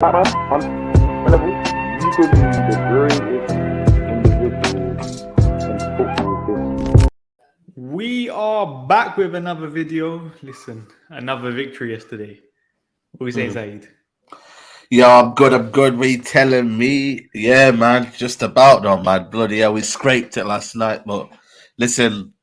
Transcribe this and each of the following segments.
On level, you could be the greatest individual in football history. We are back with another video. Listen, another victory yesterday. What we say, Zaid? Yeah, I'm good. What are you telling me? Yeah, man. Just about though, man. Bloody hell, we scraped it last night. But listen,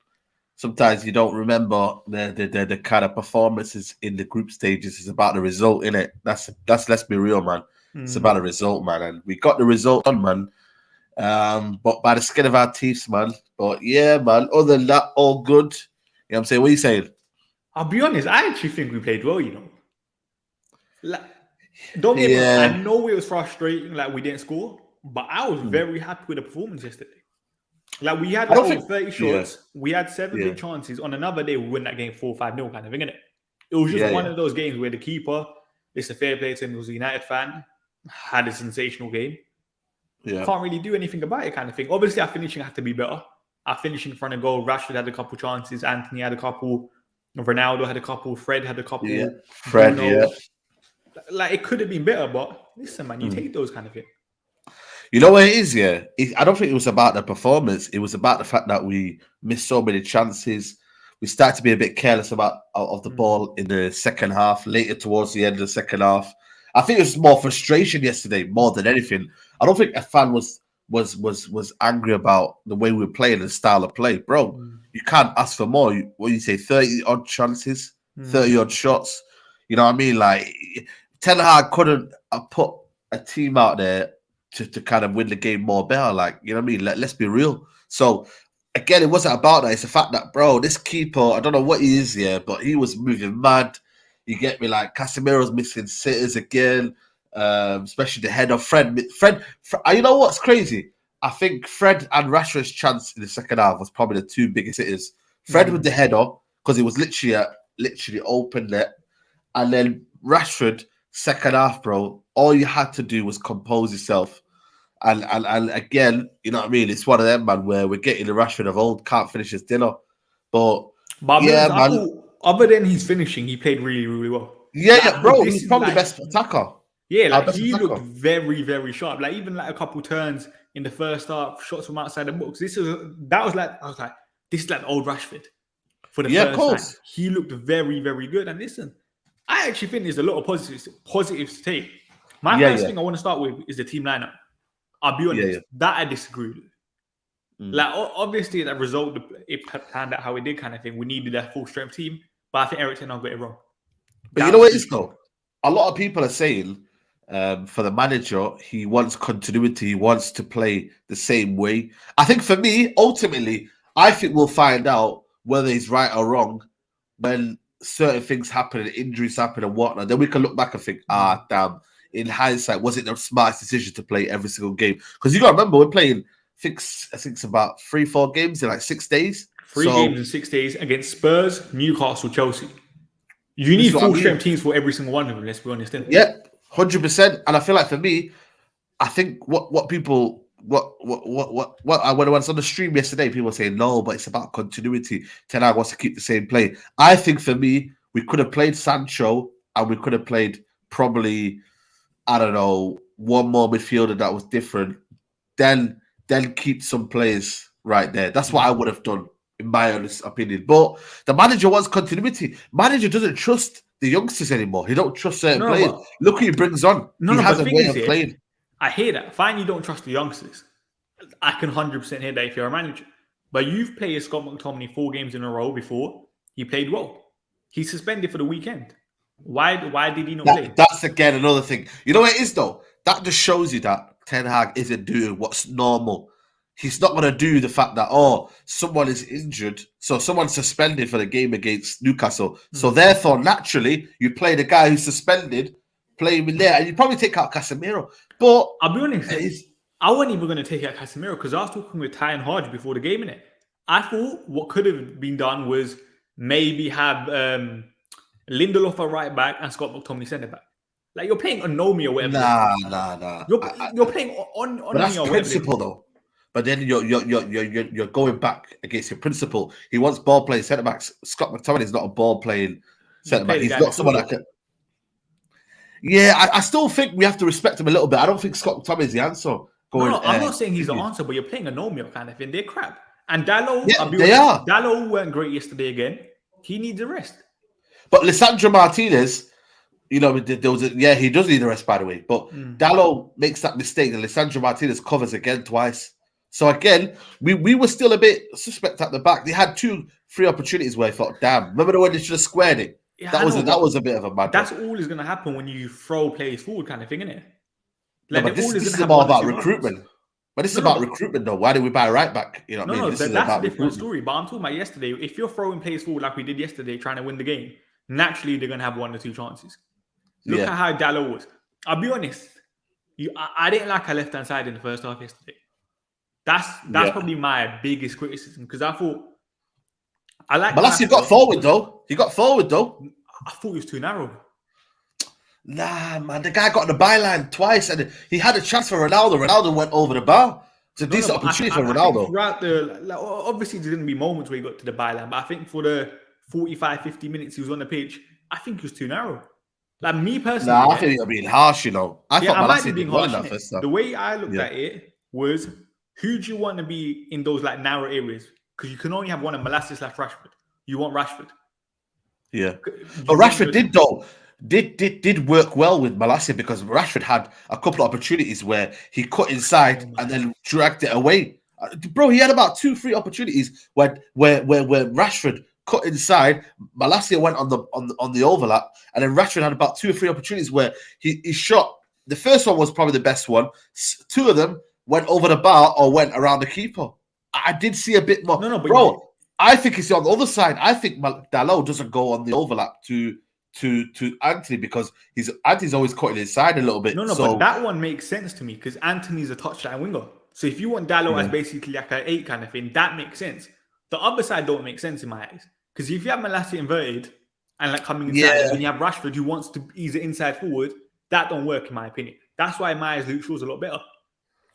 sometimes you don't remember the kind of performances in the group stages. It's about the result, innit? That's let's be real, man. It's about the result, man. And we got the result on, man. But by the skin of our teeth, man. But yeah, man. Other than that, all good. You know what I'm saying? What are you saying? I'll be honest, I actually think we played well, you know. Like, don't get me wrong, I know it was frustrating, like we didn't score, but I was very happy with the performance yesterday. Like we had over 30 shots, we had 7 big chances. On another day, we win that game 4-5-0 kind of thing, innit? It was just one of those games where the keeper, it's a fair play to him, he was a United fan, had a sensational game. Can't really do anything about it kind of thing. Obviously, our finishing had to be better. Our finishing in front of goal, Rashford had a couple chances, Anthony had a couple, Ronaldo had a couple, Fred had a couple. Fred, Bruno. Like, it could have been better, but listen, man, you take those kind of things. You know what it is, I don't think it was about the performance. It was about the fact that we missed so many chances. We started to be a bit careless of the ball in the second half, later towards the end of the second half. I think it was more frustration yesterday, more than anything. I don't think a fan was angry about the way we were playing and the style of play. Bro, you can't ask for more. What do you say, 30-odd chances, 30-odd shots? You know what I mean? Like, Ten Hag couldn't put a team out there to kind of win the game more better. Like, you know what I mean? Let's be real. So, again, it wasn't about that. It's the fact that, bro, this keeper, I don't know what he is here, but he was moving mad. You get me? Like, Casemiro's missing sitters again, especially the head of Fred. You know what's crazy? I think Fred and Rashford's chance in the second half was probably the two biggest hitters. Fred with the header, because it was literally open net. And then Rashford, second half, bro, all you had to do was compose yourself. And again, you know what I mean? It's one of them, man, where we're getting the Rashford of old, can't finish his dinner. But yeah, man. I thought, other than his finishing, he played really, really well. Yeah, bro, he's probably the best attacker. Yeah, like he looked very, very sharp. Like even like a couple turns in the first half, shots from outside the box. I was like, this is like the old Rashford for the first time. He looked very, very good. And listen, I actually think there's a lot of positives to take. My first thing I want to start with is the team lineup. I'll be honest, that I disagree with. Like, obviously, that result, it panned out how it did kind of thing. We needed a full-strength team, but I think Eric Ten Hag got it wrong. But you know what it is, though? A lot of people are saying for the manager, he wants continuity. He wants to play the same way. I think for me, ultimately, I think we'll find out whether he's right or wrong when certain things happen and injuries happen and whatnot. Then we can look back and think, damn, in hindsight, was it the smartest decision to play every single game? Because you got to remember, we're playing, I think it's about 3-4 games in like 6 days. 3 games in 6 days against Spurs, Newcastle, Chelsea. You need full-strength teams for every single one of them, let's be honest. Yeah, 100%. And I feel like for me, I think when I was on the stream yesterday, people were saying, no, but it's about continuity. Ten Hag wants to keep the same play. I think for me, we could have played Sancho and we could have played probably, I don't know, one more midfielder that was different. Then keep some players right there. That's what I would have done, in my honest opinion. But the manager wants continuity. Manager doesn't trust the youngsters anymore. He don't trust certain players. Look who he brings on. He has a way of playing. I hear that. Fine, you don't trust the youngsters. I can 100% hear that if you're a manager. But you've played Scott McTominay 4 games in a row before. He played well. He's suspended for the weekend. Why did he not play? That's again another thing. You know what it is though? That just shows you that Ten Hag isn't doing what's normal. He's not going to do the fact that, someone is injured, so someone's suspended for the game against Newcastle. So therefore, naturally, you play the guy who's suspended, play him in there, and you probably take out Casemiro. But I'll be honest, I wasn't even going to take out Casemiro because I was talking with Ty and Hodge before the game, innit? I thought what could have been done was maybe have Lindelof at right back and Scott McTominay centre back. Like, you're playing Onomoia or whatever. Nah. You're playing on but that's principle, though. But then you're going back against your principle. He wants ball playing centre backs. Scott McTominay is not a ball playing centre back. He's not someone that can. Yeah, I still think we have to respect him a little bit. I don't think Scott McTominay is the answer. No, I'm not saying he's the answer, but you're playing a Onomoia kind of thing. They're crap. And Dallo, Yeah, I'll be they honest, are. Dallo weren't great yesterday again. He needs a rest. But Lisandro Martinez, he does need a rest, by the way. But Dallo makes that mistake, and Lisandro Martinez covers again twice. So again, we were still a bit suspect at the back. They had 2 free opportunities where I thought, damn, remember the one they should have squared it? Yeah, that was a bit of a mad. That's all is going to happen when you throw players forward, kind of thing, isn't it? Like, no, but this is more about recruitment. But this is about recruitment, though. Why did we buy a right back? You know what I mean? That's a different story. But I'm talking about yesterday. If you're throwing players forward like we did yesterday, trying to win the game, naturally they're going to have 1 or 2 chances. Look at how Dallo was. I'll be honest. I didn't like our left-hand side in the first half yesterday. That's probably my biggest criticism, because I thought Malacia got forward though. He got forward though. I thought he was too narrow. Nah, man, the guy got on the byline twice, and he had a chance for Ronaldo. Ronaldo went over the bar. It's a decent opportunity for Ronaldo. Throughout obviously there's going to be moments where he got to the byline, but I think for the 45, 50 minutes he was on the pitch, I think he was too narrow. Like me personally, I think you're being harsh. You know, I thought Malacia did well in that first time. The way I looked at it was, who do you want to be in those like narrow areas? Because you can only have one of Malacia / Rashford. You want Rashford. Yeah, but Rashford did work well with Malacia, because Rashford had a couple of opportunities where he cut inside and then dragged it away. Bro, he had about 2 free opportunities where Rashford cut inside, Malacia went on the overlap, and then Rashford had about 2 or 3 opportunities where he shot. The first one was probably the best one. 2 of them went over the bar or went around the keeper. I did see a bit more. No, bro. I think it's on the other side. I think Dalot doesn't go on the overlap to Anthony, because Anthony's always cutting inside a little bit. But that one makes sense to me, because Anthony's a touchline winger. So if you want Dalot as basically like an 8 kind of thing, that makes sense. The other side don't make sense in my eyes, because if you have Malacia inverted and like coming inside, when you have Rashford who wants to ease it inside forward, that don't work in my opinion. That's why in my eyes Luke Shaw's a lot better.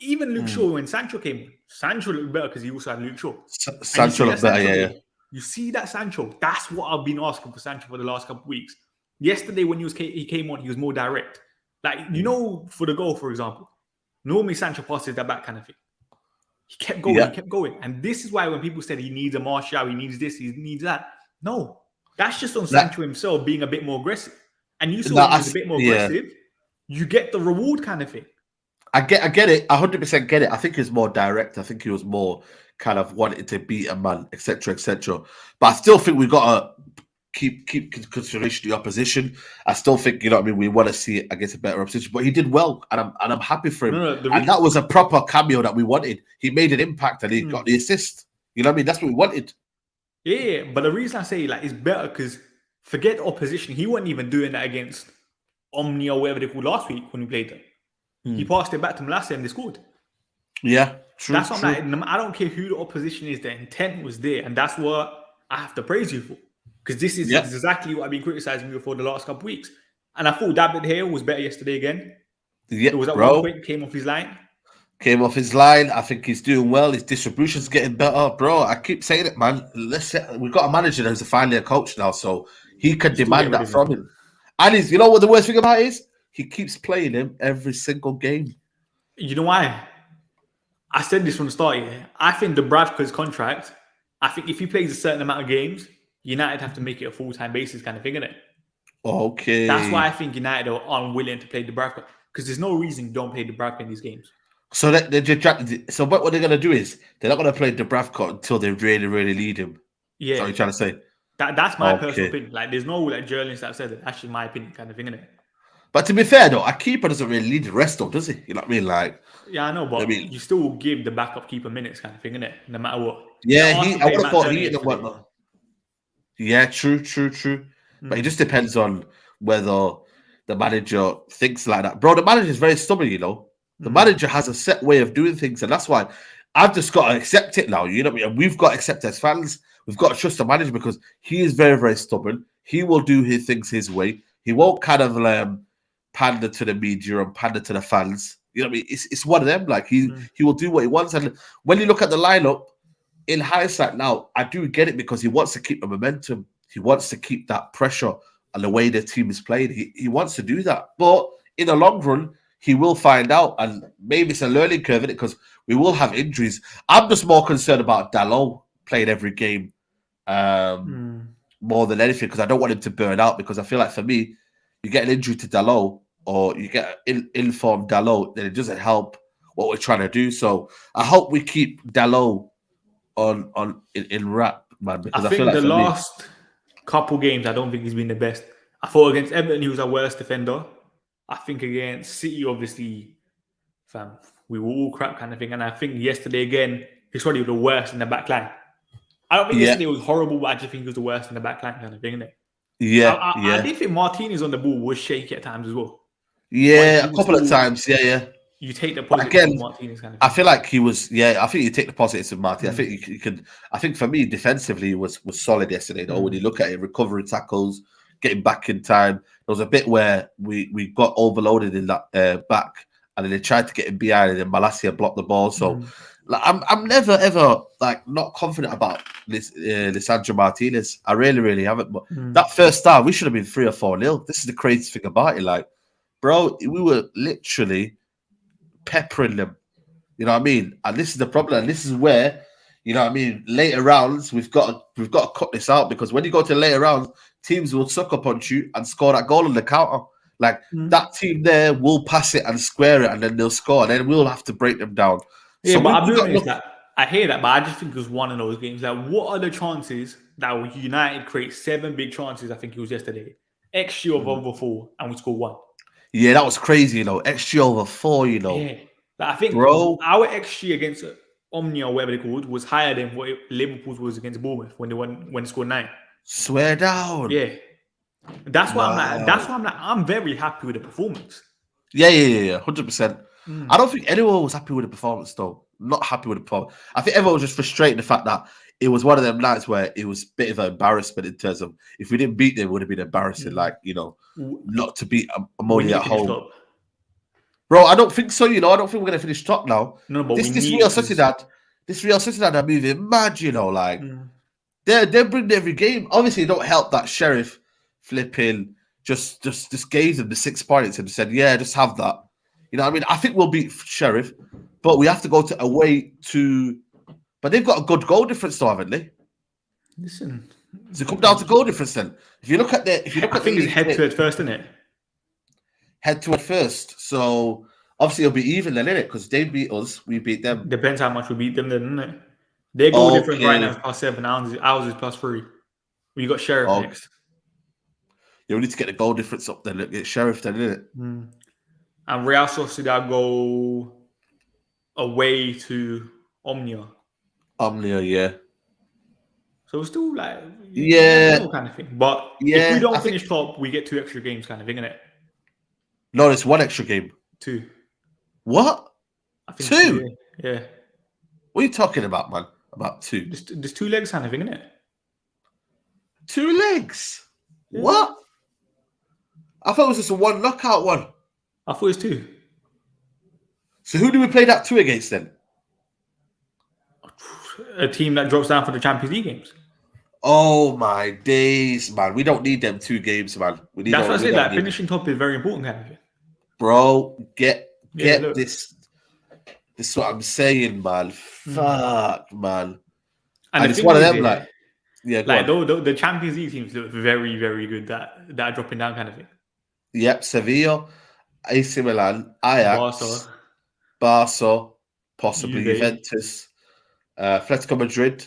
Even Luke Shaw, when Sancho came in, Sancho looked better because he also had Luke Shaw. Sancho looked better, yeah. You see that Sancho? That's what I've been asking for Sancho for the last couple of weeks. Yesterday, when he came on, he was more direct. Like, you know, for the goal, for example, normally Sancho passes that back kind of thing. He kept going, And this is why when people said he needs a Martial, he needs this, he needs that. No, that's just on Sancho himself being a bit more aggressive. And you saw when he was a bit more aggressive, you get the reward kind of thing. I get it. 100% get it. I think he was more direct. I think he was more kind of wanting to beat a man, etc., etc. But I still think we've got to keep consideration the opposition. I still think, you know what I mean, we want to see it against a better opposition. But he did well, and I'm happy for him. And that was a proper cameo that we wanted. He made an impact, and he got the assist. You know what I mean? That's what we wanted. Yeah, but the reason I say like it's better, because forget the opposition. He wasn't even doing that against Omonia or whatever they called last week when we played them. He passed it back to Malacia and they scored. Yeah, true. That's what I'm like. I don't care who the opposition is, the intent was there. And that's what I have to praise you for. Because this is exactly what I've been criticizing you for the last couple of weeks. And I thought David Hale was better yesterday again. Yeah, there was that one point came off his line. I think he's doing well. His distribution's getting better. Bro, I keep saying it, man. We've got a manager who's finally a coach now, so he can demand that from him. And you know what the worst thing about it is? He keeps playing him every single game. You know why? I said this from the start. Yeah, I think Dubravka's contract, I think if he plays a certain amount of games, United have to make it a full-time basis kind of thing, innit? Okay. That's why I think United are unwilling to play Dubravka, because there's no reason you don't play Dubravka in these games. So what they're going to do is they're not going to play Dubravka until they really, really lead him. Yeah. That's what you're trying to say? That's my personal opinion. Like, there's no like journalists that have said it. That's just my opinion kind of thing, innit? But to be fair, though, a keeper doesn't really lead the rest, though, does he? You know what I mean? Like, yeah, I know, but you still give the backup keeper minutes kind of thing, innit? No matter what. Yeah, I would have thought he and whatnot. Yeah, true. But it just depends on whether the manager thinks like that. Bro, the manager is very stubborn, you know. The manager has a set way of doing things, and that's why I've just got to accept it now. You know what I mean? We've got to accept as fans. We've got to trust the manager, because he is very, very stubborn. He will do his things his way. He won't kind of pander to the media and pander to the fans. You know what I mean? It's one of them. Like, he will do what he wants. And when you look at the lineup, in hindsight now, I do get it, because he wants to keep the momentum. He wants to keep that pressure and the way the team is played. He wants to do that. But in the long run, he will find out. And maybe it's a learning curve in it because we will have injuries. I'm just more concerned about Dalot playing every game more than anything because I don't want him to burn out because I feel like for me, you get an injury to Dalot or you get an ill-informed Dalot, then it doesn't help what we're trying to do. So I hope we keep Dalot in wrap, man, because I feel think like the last couple games, I don't think he's been the best. I thought against Everton, he was our worst defender. I think against City, obviously, fam, we were all crap kind of thing. And I think yesterday again, he's probably the worst in the back line. I don't think yesterday was horrible, but I just think he was the worst in the back line kind of thing, isn't it? I did think Martinez on the ball was shaky at times as well. Yeah, a couple of times. Yeah. You take the positives of Martinez kind of thing. I feel like he was. Yeah, I think you take the positives of Martinez. I think you could. I think for me, defensively, he was solid yesterday. Though when you look at it, recovery tackles, getting back in time. There was a bit where we got overloaded in that back, and then they tried to get him behind, and then Malacia blocked the ball. So like, I'm never ever like not confident about this Lisandro Martinez. I really haven't. But that first half, we should have been 3 or 4-0. This is the crazy thing about it. Like, bro, we were literally peppering them. You know what I mean? And this is the problem. And this is where, you know what I mean, later rounds, we've got to cut this out because when you go to later rounds, teams will suck up on you and score that goal on the counter. Like that team there will pass it and square it and then they'll score and then we'll have to break them down. Yeah, so but I'll be honest, I hear that, but I just think it was one of those games. Like, what are the chances that United create 7 big chances? I think it was yesterday. XG of over 4 and we score 1. Yeah, that was crazy, you know. XG over 4, you know. Yeah. Like, I think our XG against Omonia or whatever they called was higher than what Liverpool's was against Bournemouth when they scored 9. Swear down. Yeah. That's why I'm like, I'm very happy with the performance. Yeah. 100%. I don't think anyone was happy with the performance, though. Not happy with the performance. I think everyone was just frustrated the fact that it was one of them nights where it was a bit of an embarrassment in terms of if we didn't beat them, it would have been embarrassing. Like, you know, not to beat Omonia at home. Top. Bro, I don't think so, you know. I don't think we're going to finish top now. No, but this Real Sociedad are moving mad, you know. Like, they're bringing every game. Obviously, it don't help that Sheriff flipping just gave them the 6 points and said, yeah, just have that. You know what I mean? I think we'll beat Sheriff, but we have to go to away to... But they've got a good goal difference, though, haven't they? Listen, does it come down to goal difference then? If you look at the, I think it's head to head first, isn't it? Head to head first. So obviously it'll be even then, innit? Because they beat us, we beat them. Depends how much we beat them, then, isn't it? Their goal difference right now is +7. Ours is +3. We got Sheriff next. Yeah, we need to get the goal difference up then. Get Sheriff then, innit? And Real Sociedad go away to Omonia. Yeah. So it's still like kind of thing. But if we don't finish top, we get 2 extra games kind of thing, innit? No, it's 1 extra game. 2. What? I think 2? Yeah. What are you talking about, man? About 2? There's 2 legs kind of thing, innit? 2 legs? Yeah. What? I thought it was just a 1 knockout one. I thought it was 2. So who do we play that 2 against then? A team that drops down for the Champions League games. Oh my days, man! We don't need them 2 games, man. That's what I said. Like, finishing top is very important, kind of thing. Bro, get this. This is what I'm saying, man. Fuck, man. And it's one of them, like the Champions League teams look very, very good. That are dropping down, kind of thing. Yep, Sevilla, AC Milan, Ajax, Barca, possibly Juventus. Atletico Madrid.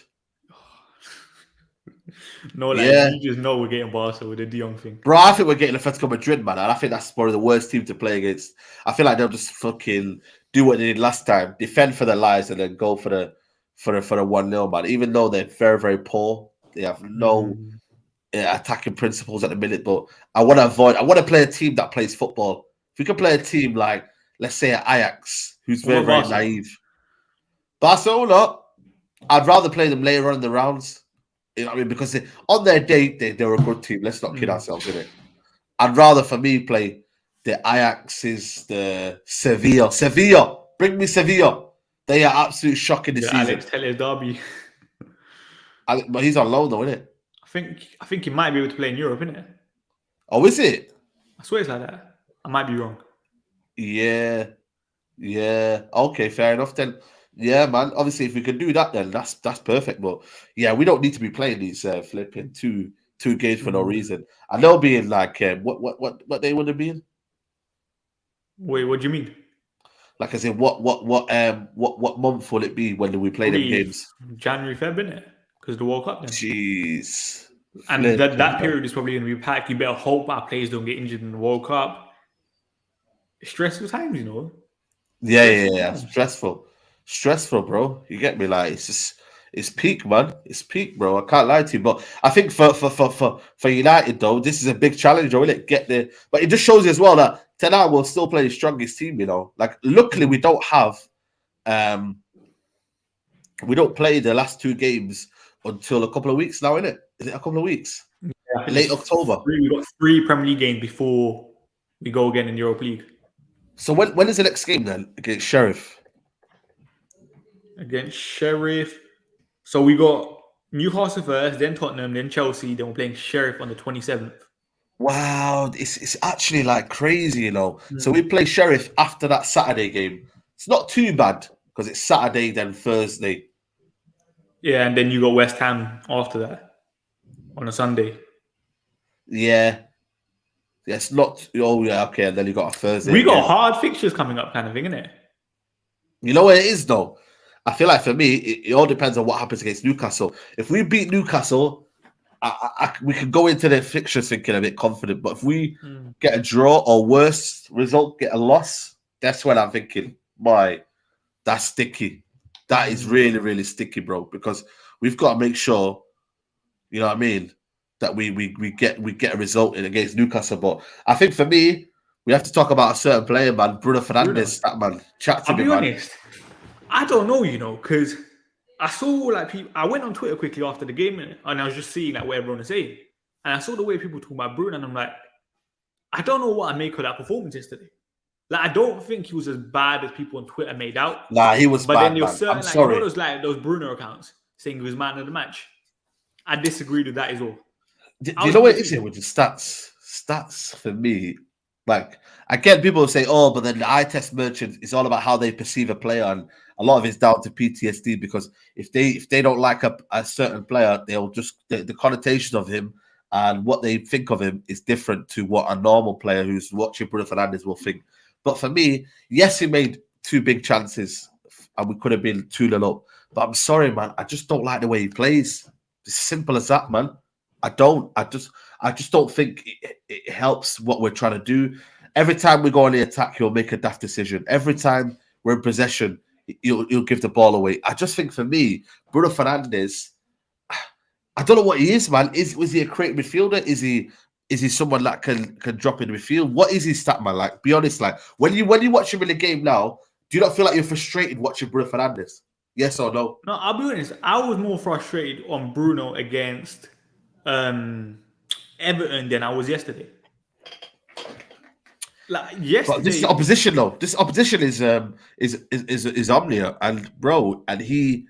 You just know we're getting Barca with the De Jong thing. Bro, I think we're getting Atletico Madrid, man. And I think that's probably the worst team to play against. I feel like they'll just fucking do what they did last time, defend for their lives, and then go for the 1-0, man. Even though they're very, very poor, they have no attacking principles at the minute. But I want to play a team that plays football. If we can play a team like, let's say, Ajax, who's very, very naive. Barcelona, I'd rather play them later on in the rounds. You know what I mean? Because on their day, they're a good team. Let's not kid ourselves, innit? I'd rather, for me, play the Ajaxes, the Sevilla. Sevilla! Bring me Sevilla. They are absolute shocking this season. Alex Telles derby. But he's on loan, though, isn't it? I think he might be able to play in Europe, isn't it? Oh, is it? I swear it's like that. I might be wrong. Yeah. Okay, fair enough then. Yeah, man. Obviously, if we can do that, then that's perfect. But yeah, we don't need to be playing these flipping two games for no reason. And they'll be in like what they would have been? Wait, what do you mean? Like I said, what month will it be when we play them games? January, February, innit? Because the World Cup then. Jeez. And that period is probably going to be packed. You better hope our players don't get injured in the World Cup. Stressful times, you know. Yeah. Stressful, bro. You get me? Like it's peak, man. It's peak, bro. I can't lie to you. But I think for United though, this is a big challenge, though, will it? Get there. But it just shows you as well that Ten Hag will still play the strongest team, you know. Like luckily we don't have we don't play the last two games until a couple of weeks now, innit? Is it a couple of weeks? Yeah, late October. We got 3 Premier League games before we go again in Europa League. So when is the next game then against Sheriff? Against Sheriff. So we got Newcastle first, then Tottenham, then Chelsea, then we're playing Sheriff on the 27th. Wow, it's actually like crazy, you know. So we play Sheriff after that Saturday game. It's not too bad because it's Saturday, then Thursday. Yeah, and then you got West Ham after that on a Sunday. Yeah. It's not. Oh, yeah, okay. And then you got a Thursday. We got hard fixtures coming up, kind of thing, innit? You know what it is, though? I feel like for me, it all depends on what happens against Newcastle. If we beat Newcastle, we can go into the fixtures thinking a bit confident. But if we get a draw or worse result, get a loss, that's when I'm thinking, boy, that's sticky. That is really, really sticky, bro. Because we've got to make sure, you know what I mean, that we get a result in against Newcastle. But I think for me, we have to talk about a certain player, man. Bruno Fernandes, that man. Chat to me, man. I'll be honest. I don't know, you know, because I saw like people. I went on Twitter quickly after the game, and I was just seeing like what everyone is saying, and I saw the way people talk about Bruno, and I'm like, I don't know what I make of that performance yesterday. Like, I don't think he was as bad as people on Twitter made out. Nah, he was but bad, then there was certain, I'm like, sorry. You know, those Bruno accounts saying he was man of the match. I disagreed with that as well. Do you know what it is here with the stats? Stats for me, like, I get people say, oh, but then the eye test merchant is all about how they perceive a player, and a lot of it's down to PTSD, because if they don't like a certain player, they'll just the connotation of him and what they think of him is different to what a normal player who's watching Bruno Fernandes will think. But for me, yes, he made 2 big chances and we could have been 2-0 up. But I'm sorry, man, I just don't like the way he plays. It's simple as that, man. I just don't think it helps what we're trying to do. Every time we go on the attack, he'll make a daft decision. Every time we're in possession, he'll give the ball away. I just think for me, Bruno Fernandes, I don't know what he is, man. Was he a creative midfielder? Is he someone that can drop in the midfield? What is his stat, man? Like, be honest, like when you watch him in the game now, do you not feel like you're frustrated watching Bruno Fernandes? Yes or no? No, I'll be honest. I was more frustrated on Bruno against Everton than I was yesterday. Like yesterday, but this is opposition, though. This opposition is Omonia, and bro, and he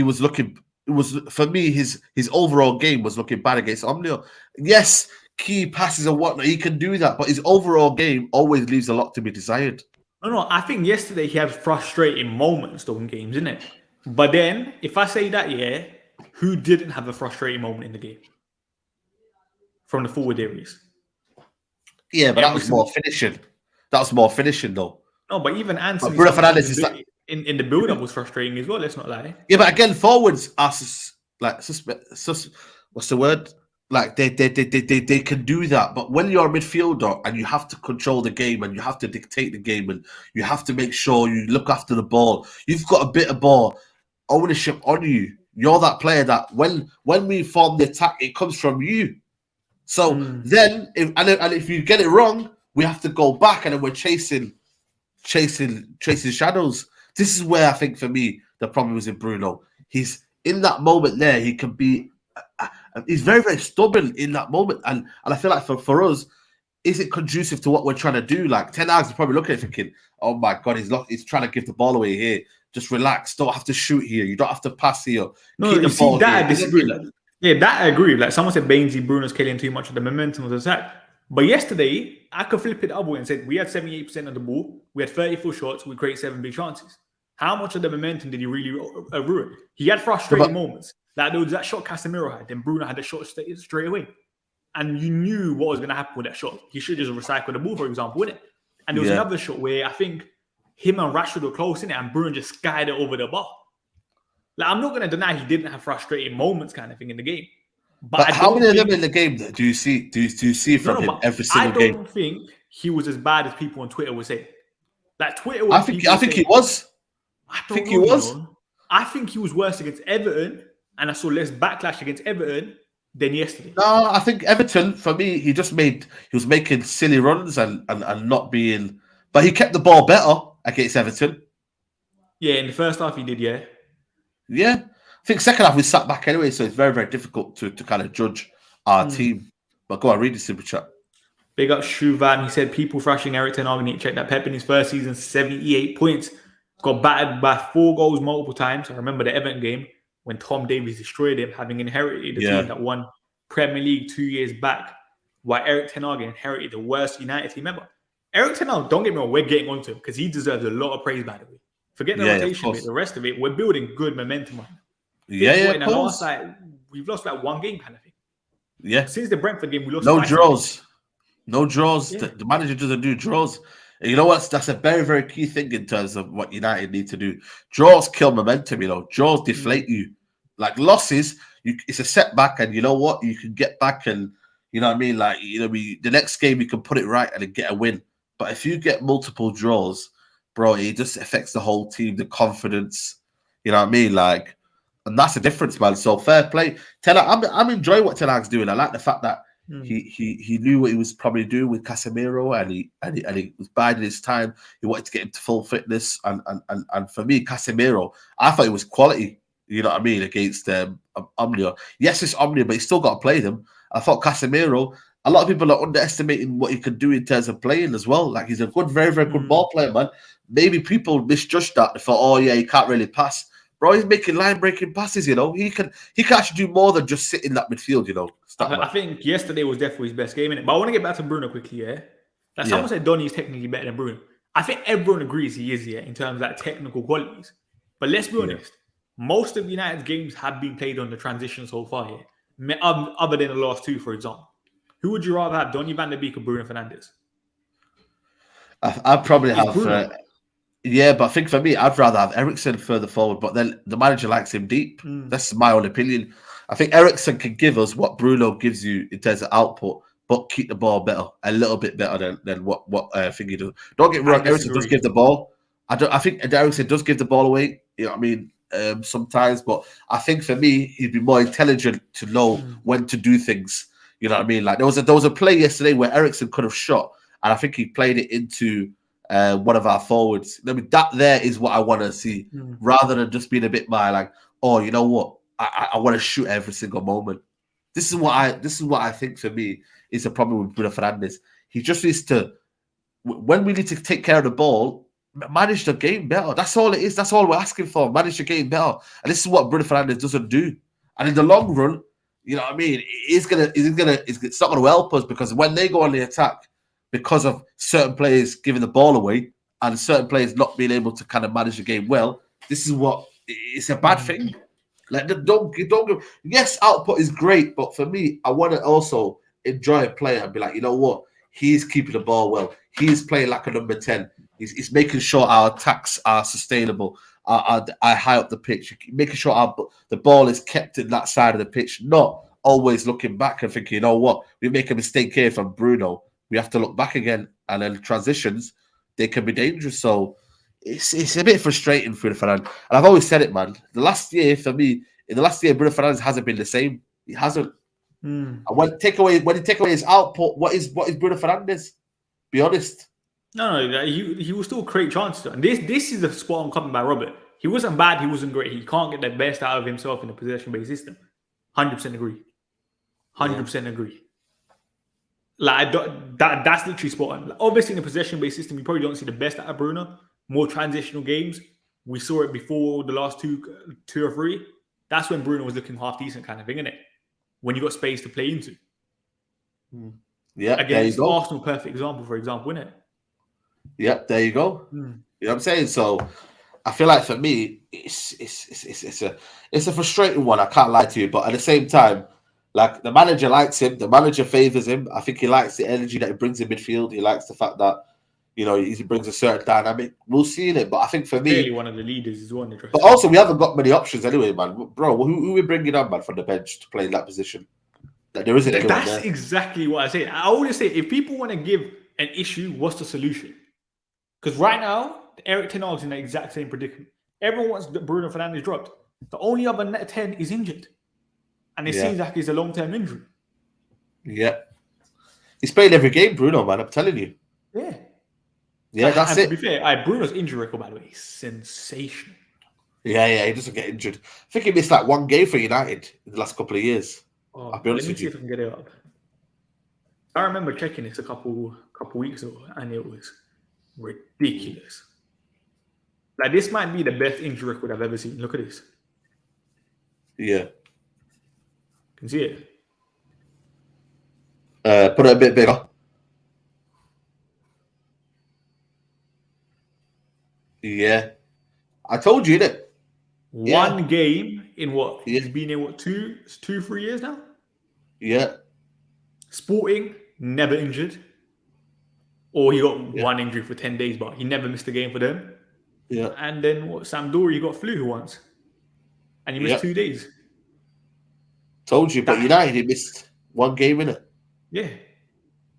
was looking. It was for me. His overall game was looking bad against Omonia. Yes, key passes and whatnot, he can do that, but his overall game always leaves a lot to be desired. No. I think yesterday he had frustrating moments during games, innit? But then, if I say that, yeah, who didn't have a frustrating moment in the game from the forward areas? Yeah, but that was more finishing. That was more finishing, though. No, but even Anthony Bruno Fernandes is in the build-up was frustrating as well. Let's not lie. Yeah, but again, forwards are what's the word? Like they can do that, but when you're a midfielder and you have to control the game and you have to dictate the game and you have to make sure you look after the ball, you've got a bit of ball ownership on you. You're that player that when we form the attack, it comes from you. So then, if you get it wrong, we have to go back and then we're chasing shadows. This is where I think for me the problem is in Bruno. He's in that moment there. He can be. He's very, very stubborn in that moment, and I feel like for us, is it conducive to what we're trying to do? Like Ten Hag's probably looking at it thinking, "Oh my God, he's trying to give the ball away here. Just relax. Don't have to shoot here. You don't have to pass here. No, you see that I disagree. Yeah, that I agree. Like someone said, Bainesy Bruno's killing too much of the momentum of the attack. But yesterday, I could flip it the other way and said we had 78% of the ball, we had 34 shots, we created 7 big chances. How much of the momentum did he really ruin? He had frustrating moments. Like there was that shot Casemiro had, then Bruno had the shot straight away. And you knew what was going to happen with that shot. He should just recycle the ball, for example, wouldn't it? And there was another shot where I think him and Rashford were close in it, and Bruno just skied it over the bar. Like I'm not going to deny he didn't have frustrating moments, kind of thing in the game. But how many of them in the game do you see? Do you see from him every single game? I don't think he was as bad as people on Twitter would say. Like Twitter, I think he was. I think he was. I think he was worse against Everton, and I saw less backlash against Everton than yesterday. No, I think Everton, for me, he was making silly runs and not being, but he kept the ball better against Everton. Yeah, in the first half he did, yeah. Yeah. I think second half we sat back anyway, so it's very, very difficult to kind of judge our team. But go on, read the super chat. Big up Shuvan. He said people thrashing Eric Ten Hag. Need to check that Pep in his first season, 78 points. Got battered by 4 goals multiple times. I remember the Everton game when Tom Davies destroyed him, having inherited the team that won Premier League 2 years back, while Eric Ten Hag inherited the worst United team ever. Eric Ten Hag, don't get me wrong, we're getting onto him because he deserves a lot of praise, by the way. Forget the rotation bit, the rest of it, we're building good momentum on him. In the last, we've lost like 1 game kind of thing. Yeah. Since the Brentford game, we lost no draws. No draws. Yeah. The manager doesn't do draws. And you know what? That's a very, very key thing in terms of what United need to do. Draws kill momentum, Draws deflate you. Like losses, it's a setback, and you know what? You can get back and, you know what I mean? Like, the next game you can put it right and then get a win. But if you get multiple draws, bro, it just affects the whole team, the confidence. You know what I mean? Like, and that's the difference, man. So fair play. I'm enjoying what Ten Hag's doing. I like the fact that he knew what he was probably doing with Casemiro, and he was biding his time. He wanted to get him to full fitness, and for me, Casemiro, I thought it was quality. You know what I mean, against Omonia. Yes, it's Omonia, but he still got to play them. I thought Casemiro. A lot of people are underestimating what he could do in terms of playing as well. Like he's a good, very, very good ball player, man. Maybe people misjudged that. They thought, oh yeah, he can't really pass. Bro, he's making line-breaking passes, He can actually do more than just sit in that midfield, I think yesterday was definitely his best game, innit? But I want to get back to Bruno quickly, yeah? Like someone said Donny is technically better than Bruno. I think everyone agrees he is, in terms of like technical qualities. But let's be honest, most of United's games have been played on the transition so far, other than the last 2, for example. Who would you rather have, Donny van der Beek or Bruno Fernandes? I'd probably have... yeah, but I think for me, I'd rather have Eriksen further forward, but then the manager likes him deep. That's my own opinion. I think Eriksen can give us what Bruno gives you in terms of output, but keep the ball better, a little bit better than what I think he does. Don't get me wrong, Eriksen does give the ball. I think Eriksen does give the ball away, you know what I mean, sometimes, but I think for me, he'd be more intelligent to know when to do things, you know what I mean? Like there was a play yesterday where Eriksen could have shot, and I think he played it into one of our forwards. I mean, that there is what I want to see, rather than just being a bit more like, oh, you know what? I want to shoot every single moment. This is what I think for me is the problem with Bruno Fernandes. He just needs to, when we need to take care of the ball, manage the game better. That's all it is. That's all we're asking for. Manage the game better. And this is what Bruno Fernandes doesn't do. And in the long run, you know what I mean? It's not gonna help us, because when they go on the attack, because of certain players giving the ball away and certain players not being able to kind of manage the game well, this is what it's a bad thing. Like don't yes, output is great, but for me, I want to also enjoy a player and be like, you know what, he's keeping the ball well. He's playing like a number 10. He's making sure our attacks are sustainable. Are high up the pitch, making sure the ball is kept in that side of the pitch, not always looking back and thinking, you know what, we make a mistake here from Bruno, we have to look back again, and then transitions, they can be dangerous. So it's a bit frustrating for Fernandes. And I've always said it, man. In the last year, Bruno Fernandes hasn't been the same. He hasn't. And when you take away his output, what is Bruno Fernandes? Be honest. No, he will still create chances. And this is the spot I'm coming by Robert. He wasn't bad, he wasn't great. He can't get the best out of himself in a possession-based system. 100% agree. 100% agree. Like that's literally spot on. Like, obviously, in a possession-based system, you probably don't see the best out of Bruno. More transitional games. We saw it before the last two or three. That's when Bruno was looking half decent, kind of thing, isn't it? When you got space to play into. Yeah, there you Against go. Arsenal, perfect example, for example, isn't it? Yep, there you go. You know what I'm saying? So I feel like for me, it's a frustrating one. I can't lie to you, but at the same time, like the manager likes him, the manager favors him. I think he likes the energy that he brings in midfield. He likes the fact that he brings a certain dynamic. We'll see in it, but I think for me, Clearly one of the leaders as well in the dressing but also we haven't got many options anyway, man. Bro, who we bringing on, man, from the bench to play in that position? That there isn't anyone That's there. exactly what I say. I always say, if people want to give an issue, what's the solution? Because right now, Eric Ten Hag's in the exact same predicament. Everyone wants Bruno Fernandes dropped. The only other net 10 is injured. And it seems like it's a long-term injury. Yeah. He's played every game, Bruno, man. I'm telling you. Yeah. Yeah, that's and it. To be fair, Bruno's injury record, by the way, is sensational. Yeah, he doesn't get injured. I think he missed like one game for United in the last couple of years. Oh, I'll be honest let me with see you. if I can get it up. I remember checking this a couple weeks ago, and it was ridiculous. Like, this might be the best injury record I've ever seen. Look at this. Yeah. Can see it. Put it a bit bigger. Yeah. I told you, innit? One game in what? He's been in what, 3 years now? Yeah. Sporting, never injured. Or he got one injury for 10 days, but he never missed a game for them. Yeah. And then what? Sampdoria, he got flu once. And he missed 2 days. Told you, but United, he missed one game, innit? Yeah.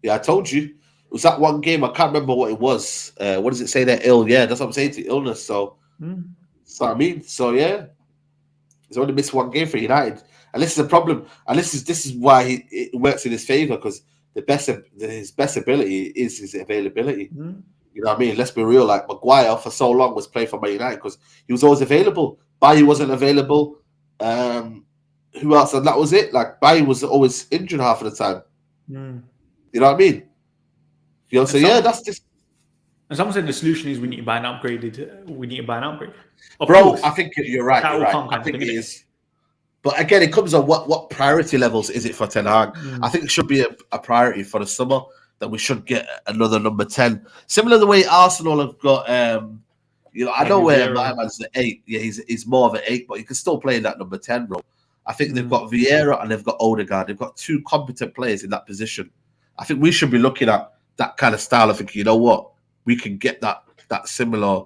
Yeah, I told you. It was that one game. I can't remember what it was. What does it say there? Ill. Yeah, that's what I'm saying to you. Illness. So, that's what I mean. So, yeah. He's only missed one game for United. And this is a problem. And this is why it works in his favour, because his best ability is his availability. You know what I mean? Let's be real. Like, Maguire for so long was playing for Man United because he was always available. Bailly wasn't available. Who else? And that was it. Like, Bailly was always injured half of the time. You know what I mean? So that's just. And someone said the solution is we need to buy an upgrade. Of Bro, course, I think you're right. You're right. I think it is. But again, it comes on what priority levels is it for Ten Hag? I think it should be a priority for the summer that we should get another number 10. Similar to the way Arsenal have got, I know where my man's the 8. Yeah, he's more of an 8, but he can still play in that number 10 role. I think they've got Vieira and they've got Odegaard. They've got two competent players in that position. I think we should be looking at that kind of style of thinking, you know what? We can get that similar,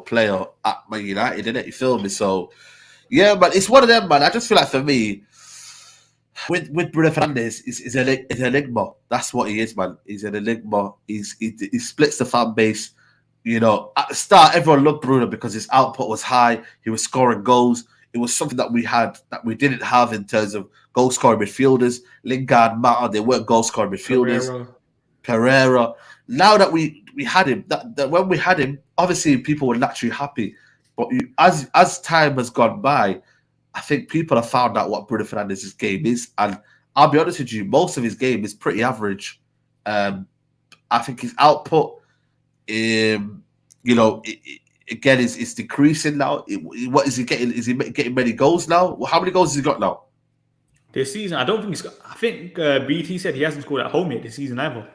player at Man United, innit? You feel me? So, yeah, but it's one of them, man. I just feel like for me, with Bruno Fernandes, is an enigma. That's what he is, man. He's an enigma. He splits the fan base. At the start, everyone loved Bruno because his output was high. He was scoring goals. It was something that we didn't have in terms of goal scoring midfielders. Lingard, Mata, they weren't goal scoring midfielders. Pereira. Now that we had him, that when we had him, obviously people were naturally happy. But as time has gone by, I think people have found out what Bruno Fernandes' game is. And I'll be honest with you, most of his game is pretty average. I think his output, again, is decreasing now. What is he getting? Is he getting many goals now? How many goals has he got now? This season, I don't think he's got. I think BT said he hasn't scored at home yet this season either.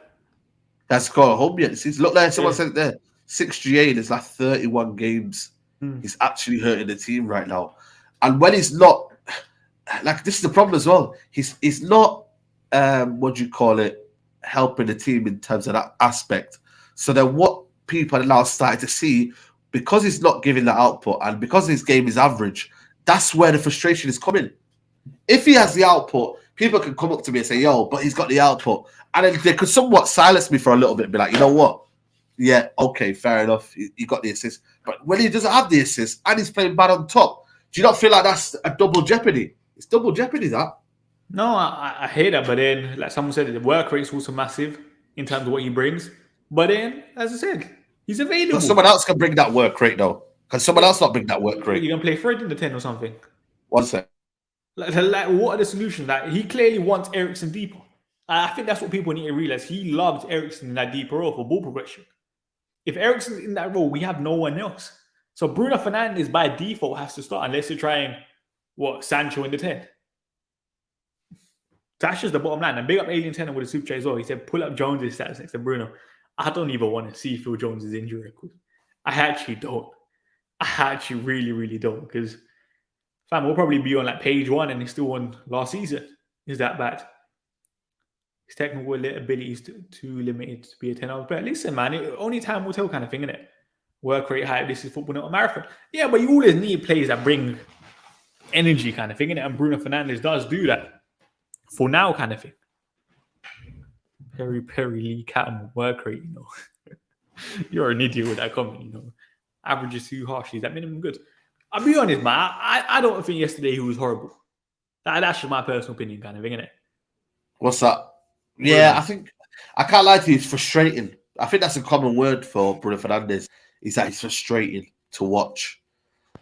That's scored at home yet this season. Look there, someone said it there. 6 GA in his last 31 games. He's actually hurting the team right now. And when he's not, like, this is the problem as well. He's not, helping the team in terms of that aspect. So then what people are now starting to see, because he's not giving that output and because his game is average, that's where the frustration is coming. If he has the output, people can come up to me and say, yo, but he's got the output. And then they could somewhat silence me for a little bit and be like, you know what? Yeah, okay, fair enough. He got the assist. But when he doesn't have the assist and he's playing bad on top, do you not feel like that's a double jeopardy? It's double jeopardy, that. No, I hear that. But then, like someone said, the work rate's also massive in terms of what he brings. But then, as I said, he's available. But someone else can bring that work rate, though. Can someone else not bring that work rate? You can play Fred in the 10 or something. 1 sec. Like, what are the solutions? Like, he clearly wants Eriksen deeper. I think that's what people need to realize. He loves Eriksen in that deeper role for ball progression. If Eriksen's in that role, we have no one else. So Bruno Fernandes by default has to start unless you're trying Sancho in the 10. That's just the bottom line. And big up Alien Tenor with a super chat as well. He said, pull up Jones' stats next to Bruno. I don't even want to see Phil Jones' injury record. I actually don't. I actually really, really don't. Because, fam, we'll probably be on like page 1 and he's still on last season. Is that bad? His technical abilities too limited to be a 10-hour player. Listen, man, only time will tell kind of thing, innit? Work rate high. This is football, not a marathon. Yeah, but you always need players that bring energy kind of thing, innit? And Bruno Fernandes does do that. For now, kind of thing. Perry Lee Catmull work rate, You're an idiot with that comment, Average is too harsh. Is that minimum good? I'll be honest, man. I don't think yesterday he was horrible. That's just my personal opinion, kind of thing, innit? What's that? Yeah, I think I can't lie to you. It's frustrating. I think that's a common word for Bruno Fernandes. Is that it's frustrating to watch.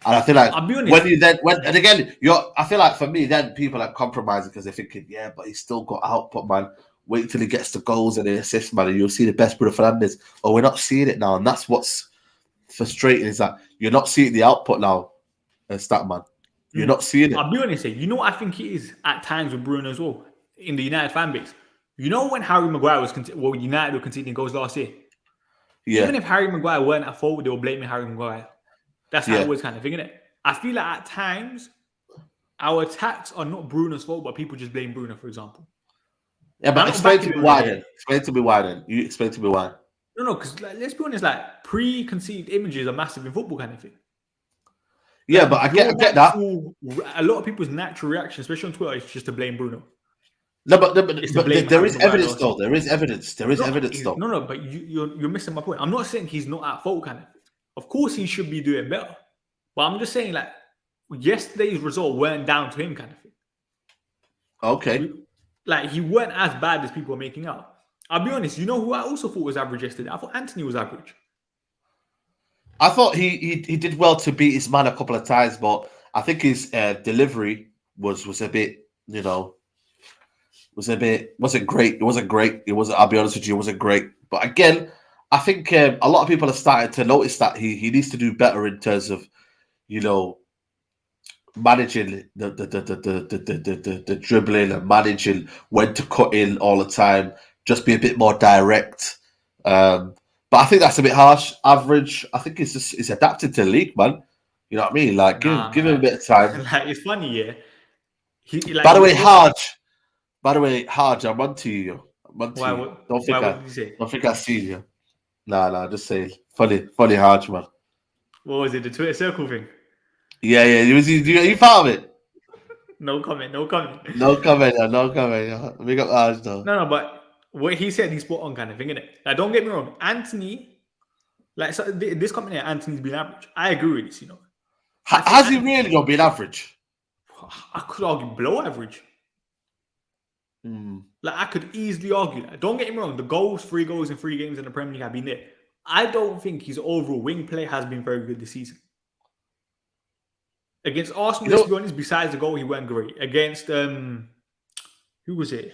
And I feel like I'll be honest. I feel like for me, then people are compromising because they're thinking, yeah, but he's still got output, man. Wait till he gets the goals and the assists, man, and you'll see the best Bruno Fernandes. Oh, we're not seeing it now, and that's what's frustrating is that you're not seeing the output now, Statman. You're not seeing it. I'll be honest, what I think it is at times with Bruno as well in the United fan base. When Harry Maguire was United were conceding goals last year. Yeah. Even if Harry Maguire weren't at fault, they were blaming Harry Maguire. That's how it was kind of thing, innit? I feel like at times our attacks are not Bruno's fault, but people just blame Bruno, for example. Yeah, but explain to me why then. Explain to me why then. You explain to me why. No, because let's be honest, pre-conceived images are massive in football kind of thing. Yeah, but I get that. A lot of people's natural reaction, especially on Twitter, is just to blame Bruno. No, but there is evidence though. There is evidence. Though. No, but you're missing my point. I'm not saying he's not at fault kind of thing. Of course, he should be doing better. But I'm just saying, yesterday's result weren't down to him kind of thing. Okay. He weren't as bad as people are making out. I'll be honest, who I also thought was average yesterday? I thought Anthony was average. I thought he did well to beat his man a couple of times, but I think his delivery was a bit, wasn't great. It wasn't great. I'll be honest with you, it wasn't great. But again, I think a lot of people are starting to notice that he needs to do better in terms of, managing the dribbling and managing when to cut in all the time. Just be a bit more direct. But I think that's a bit harsh. Average. I think it's adapted to the league, man. You know what I mean? Give him a bit of time. It's funny, yeah. By the way, Harj, I'm on to you. Don't think I see you. Nah, just say funny Harj, man. What was it? The Twitter circle thing? Yeah. You part of it? No comment. No comment. Big up Harj, though. No, but what he said, he's spot on kind of thing, innit? Don't get me wrong. Anthony, this comment here, Anthony's been average. I agree with this, Has he really not been average? I could argue below average. I could easily argue that. Don't get me wrong. The 3 goals in 3 games in the Premier League have been there. I don't think his overall wing play has been very good this season. Against Arsenal, let's be honest, besides the goal, he weren't great. Against, who was it?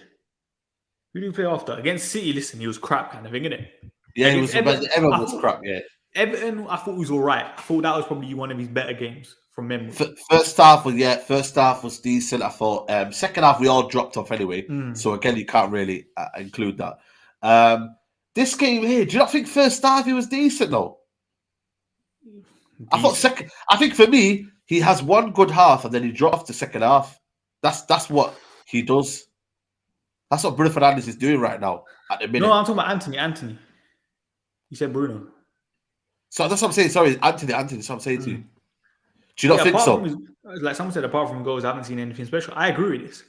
Who did he play after? Against City, listen, he was crap kind of thing, innit? Yeah, everyone was crap, yeah. Everton, I thought was all right. I thought that was probably one of his better games from memory. First half was decent, I thought. Second half, we all dropped off anyway. So again, you can't really include that. This game here, do you not think first half he was decent though? I thought second. I think for me, he has one good half and then he dropped the second half. That's what he does. That's what Bruno Fernandes is doing right now at the minute. No, I'm talking about Anthony. You said Bruno. So that's what I'm saying. Sorry, Anthony. That's what I'm saying to you. Do you not think so? Someone said, apart from goals, I haven't seen anything special. I agree with this.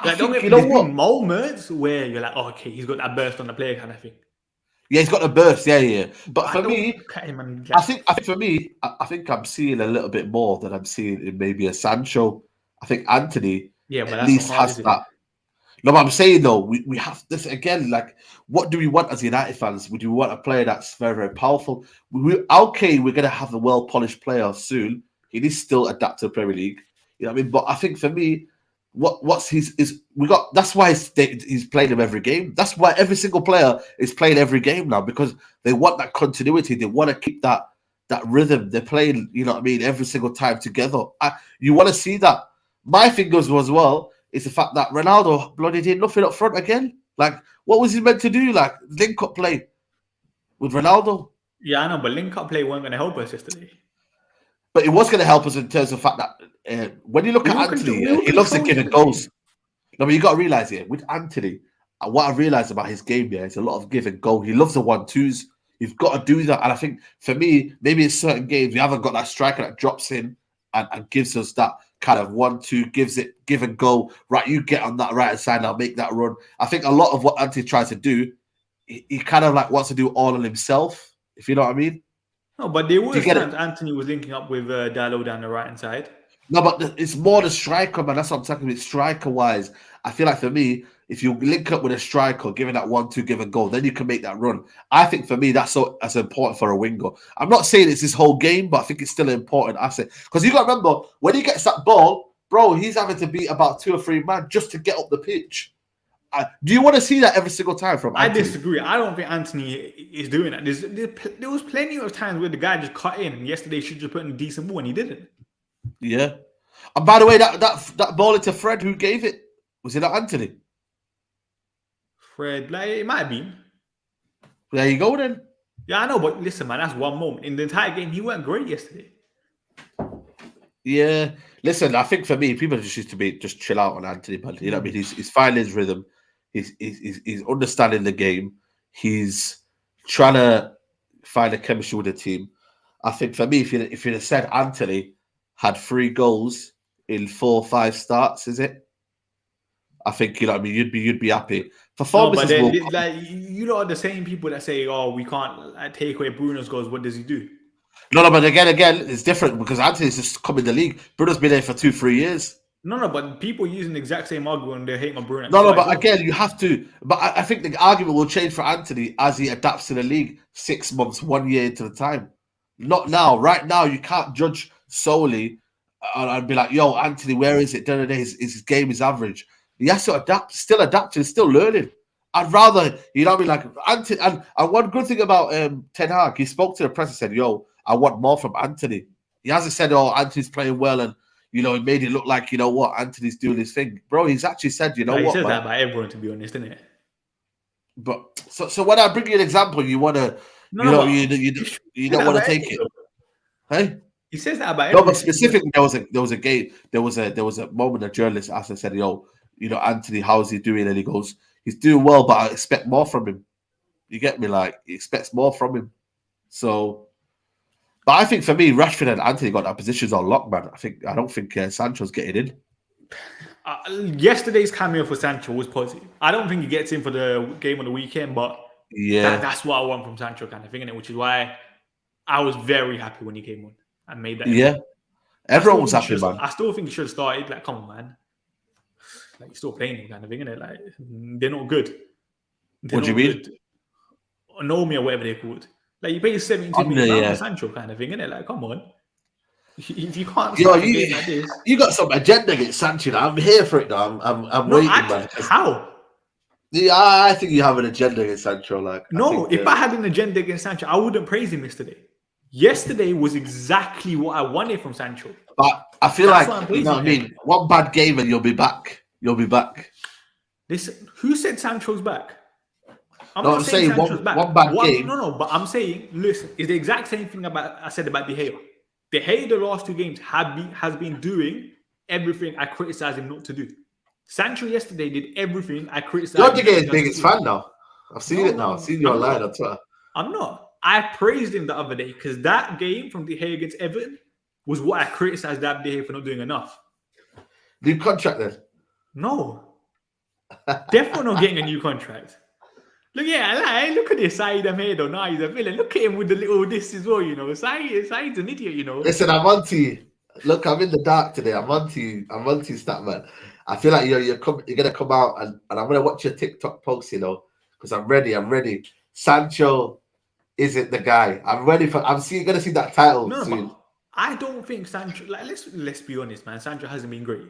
There's been moments where you're like, oh, okay, he's got that burst on the player kind of thing. Yeah, he's got a burst. Yeah. But for me, I think I'm seeing a little bit more than I'm seeing in maybe a Sancho. I think Anthony at least has that. No, but I'm saying though, we have this again. What do we want as United fans? Do we want a player that's very, very powerful? We're gonna have a well-polished player soon. He needs to still adapt to the Premier League. You know what I mean? But I think for me, that's why he's playing him every game. That's why every single player is playing every game now, because they want that continuity. They want to keep that rhythm. They're playing, you know what I mean, every single time together. You want to see that. My thing was as well, is the fact that Ronaldo bloody did nothing up front again. Like, what was he meant to do? Like, link-up play with Ronaldo? Yeah, I know, but link-up play weren't going to help us yesterday. But it was going to help us in terms of the fact that when you look at Anthony, he loves to give goals. No, but you got to realise here, with Anthony, what I realised about his game, is a lot of give and go. He loves the 1-2s. You've got to do that. And I think, for me, maybe in certain games, we haven't got that striker that drops in and gives us that kind of 1-2, gives it give and go. Right, you get on that right-hand side, I'll make that run. I think a lot of what Anthony tries to do, he kind of like wants to do all on himself, if you know what I mean. No, but there were times Anthony was linking up with Dalot down the right-hand side. No, but it's more the striker, man. That's what I'm talking about. Striker-wise, I feel like for me, if you link up with a striker, giving that 1-2 give and go, then you can make that run. I think for me, that's important for a winger. I'm not saying it's his whole game, but I think it's still an important asset. Because you got to remember, when he gets that ball, bro, he's having to beat about 2 or 3 men just to get up the pitch. Do you want to see that every single time from Anthony? I disagree. I don't think Anthony is doing that. There was plenty of times where the guy just cut in, and yesterday he should just put in a decent ball, and he didn't. Yeah. And by the way, that ball into Fred, who gave it? Was it not Anthony? Fred, like, it might have been. There you go then. Yeah, I know, but listen, man, that's one moment. In the entire game, he weren't great yesterday. Yeah. Listen, I think for me, people just used to just chill out on Anthony, man. You know what I mean? He's finding his rhythm. He's understanding the game. He's trying to find a chemistry with the team. I think for me, if you'd have said Anthony had 3 goals in 4 or 5 starts, is it? I think, you know what I mean, you'd be happy. Performances no, but then, like, you know, the same people that say, "Oh, we can't take away Bruno's goals." What does he do? No, but again, it's different because Anthony's just come in the league. Bruno's been there for 2-3 years. No, but people using the exact same argument when they hate my Bruno. No, but again, you have to. But I think the argument will change for Anthony as he adapts to the league 6 months, 1 year into the time. Not now. Right now, you can't judge solely and be like, "Yo, Anthony, where is it?" His game is average. He has to adapt, still adapting, still learning. I'd rather, you know what I mean? Like, Anthony, and one good thing about Ten Hag, he spoke to the press and said, "Yo, I want more from Anthony." He hasn't said, "Oh, Anthony's playing well," and, you know, it made it look like, you know what, Anthony's doing his thing. Bro, he's actually said, you know what, he said that about everyone, to be honest, isn't it? But, so when I bring you an example, you want to, you don't want to take it. Hey? He says that about everyone. No, but specifically, there was a moment a journalist asked and said, "Yo, you know, Anthony, how's he doing?" And he goes, "He's doing well, but I expect more from him." You get me? Like, he expects more from him. So, but I think for me, Rashford and Anthony got their positions on lock, man. I don't think Sancho's getting in. Yesterday's cameo for Sancho was positive. I don't think he gets in for the game on the weekend, but yeah, that's what I want from Sancho, kind of thing, innit? Which is why I was very happy when he came on and made that. Yeah, everyone was happy, man. I still think he should have started. Like, come on, man. Like, you're still playing him, kind of thing, innit? Like, they're not good. What do you mean? Onomoia, whatever they're called. Like, you pay 72 million for Sancho, kind of thing, innit? Like, come on. If you can't start a game like this, you got some agenda against Sancho. Now. I'm here for it now. I'm waiting, man. How? Yeah, I think you have an agenda against Sancho. Like, if I had an agenda against Sancho, I wouldn't praise him yesterday. Yesterday was exactly what I wanted from Sancho. But I feel like, you know what I mean? One bad game and you'll be back. You'll be back. Listen, who said Sancho's back? I'm saying one bad game. No, but I'm saying, listen, it's the exact same thing I said about De Gea. De Gea, the last 2 games, has been doing everything I criticized him not to do. Sancho yesterday did everything I criticized him. You're De Gea's biggest fan now. I've seen it now. I've seen you online on Twitter. I'm not. I praised him the other day because that game from De Gea against Everton was what I criticized that De Gea for not doing enough. New contract then? No. Definitely not getting a new contract. Look at this side of made though. Now he's a villain. Look at him with the little this as well, you know. Side's an idiot, you know. Listen, I'm on to you. Look, I'm in the dark today. I'm on to you, Statman. I feel like you're gonna come out and I'm gonna watch your TikTok post, you know, because I'm ready. Sancho isn't the guy. I'm ready for. I'm gonna see that title soon. I don't think Sancho. Like, let's be honest, man. Sancho hasn't been great.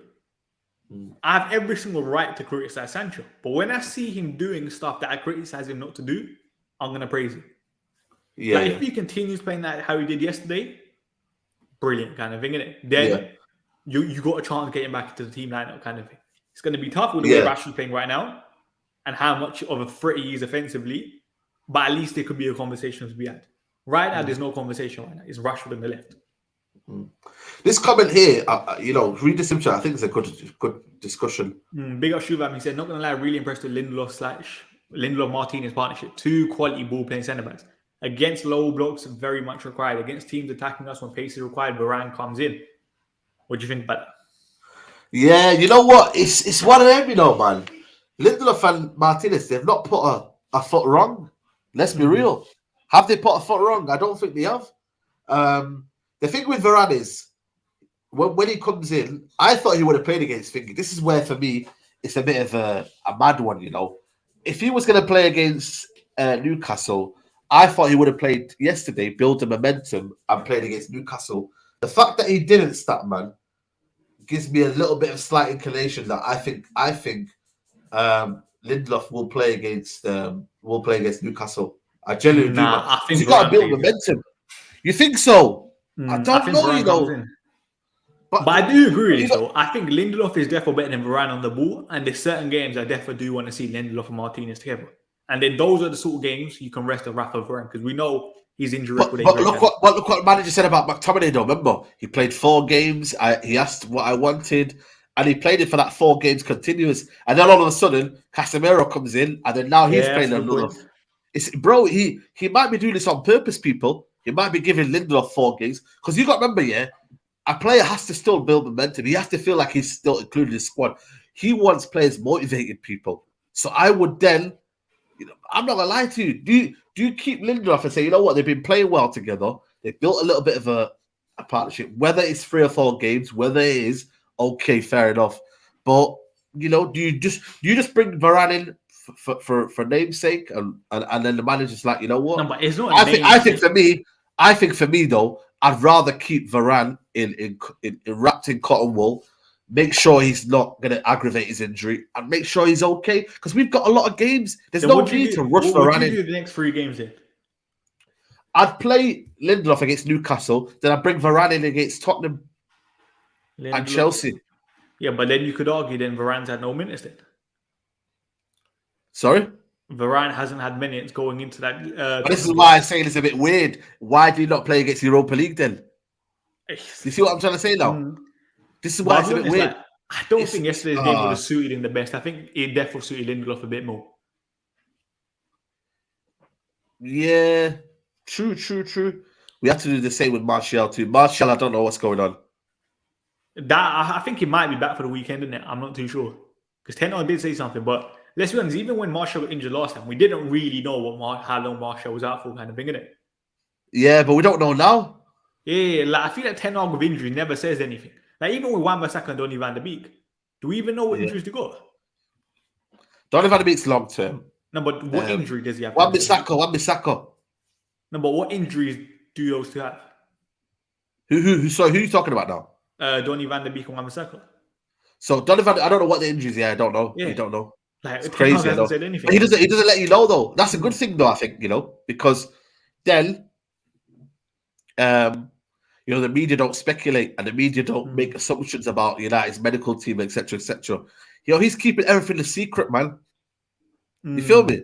I have every single right to criticize Sancho, but when I see him doing stuff that I criticize him not to do, I'm gonna praise him. Yeah. Like, if he continues playing that how he did yesterday, brilliant kind of thing, innit? Then you got a chance of getting back into the team lineup kind of thing. It's going to be tough with the way Rashford's playing right now and how much of a threat he is offensively. But at least there could be a conversation to be had. Right now, there's no conversation right now. It's Rashford on the left. This comment here, read this into. I think it's a good discussion. Big up Shubham. He said, not going to lie, really impressed with Lindelof Martinez partnership. 2 quality ball playing centre backs. Against low blocks, very much required. Against teams attacking us when pace is required, Varane comes in. What do you think about that? Yeah, you know what? It's one of them, man. Lindelof and Martinez, they've not put a foot wrong. Let's be real. Have they put a foot wrong? I don't think they have. The thing with Varane is, when he comes in, I thought he would have played against Fingy. This is where, for me, it's a bit of a mad one, If he was going to play against Newcastle, I thought he would have played yesterday, build the momentum, and played against Newcastle. The fact that he didn't, Statman, gives me a little bit of slight inclination that I think Lindelof will play against Newcastle. I genuinely do. I think you got to build momentum. You think so? I don't know, But I do agree with you, though. I think Lindelof is definitely better than Varane on the ball, and there's certain games I definitely do want to see Lindelof and Martinez together. And then those are the sort of games you can rest a Rafa Varane because we know he's injured. But look what the manager said about McTominay, though. Remember, he played 4 games. He asked what I wanted, and he played it for that 4 games continuous. And then all of a sudden, Casemiro comes in, and then now he's playing another. He might be doing this on purpose, people. He might be giving Lindelof 4 games because you got to remember, a player has to still build momentum. He has to feel like he's still included in the squad. He wants players motivated, people. So I would then. I'm not gonna lie to you. Do you keep Lindelof and say, you know what, they've been playing well together. They've built a little bit of a partnership. Whether it's 3 or 4 games, whether it is okay, fair enough. But do you just bring Varane in for namesake, and then the manager's like, you know what? No, but it's not. I think for me though, I'd rather keep Varane in wrapped in cotton wool. Make sure he's not going to aggravate his injury and make sure he's okay because we've got a lot of games. There's no need to rush Varane. What would you do the next 3 games then? I'd play Lindelof against Newcastle, then I'd bring Varane in against Tottenham and Chelsea. Yeah, but then you could argue then Varane's had no minutes then. Sorry? Varane hasn't had minutes going into that. But this is why I'm saying it's a bit weird. Why do you not play against Europa League then? You see what I'm trying to say now? This is why it's a bit weird. I don't think yesterday's game would have suited him the best. I think it definitely suited Lindelof a bit more. Yeah, true. We have to do the same with Martial too. Martial, I don't know what's going on. I think he might be back for the weekend, isn't it? I'm not too sure. Because Ten Hag did say something, but let's be honest, even when Martial got injured last time, we didn't really know how long Martial was out for, kind of thing, innit? Yeah, but we don't know now. Yeah, I feel like Ten Hag with injury never says anything. Even with Wan-Bissaka and Donny van de Beek, do we even know what injuries to go? Donny van de Beek's long term. No, but what injury does he have? Wan-Bissaka. No, but what injuries do those two have? Who? Sorry, who are you talking about now? Donny van de Beek and Wan-Bissaka. So Donny van, I don't know what the injuries are. I don't know. Yeah. You don't know. It's crazy. But he doesn't let you know though. That's a good thing though. I think because then, the media don't speculate and the media don't make assumptions about United's medical team, etc., etc. He's keeping everything a secret, man. You feel me?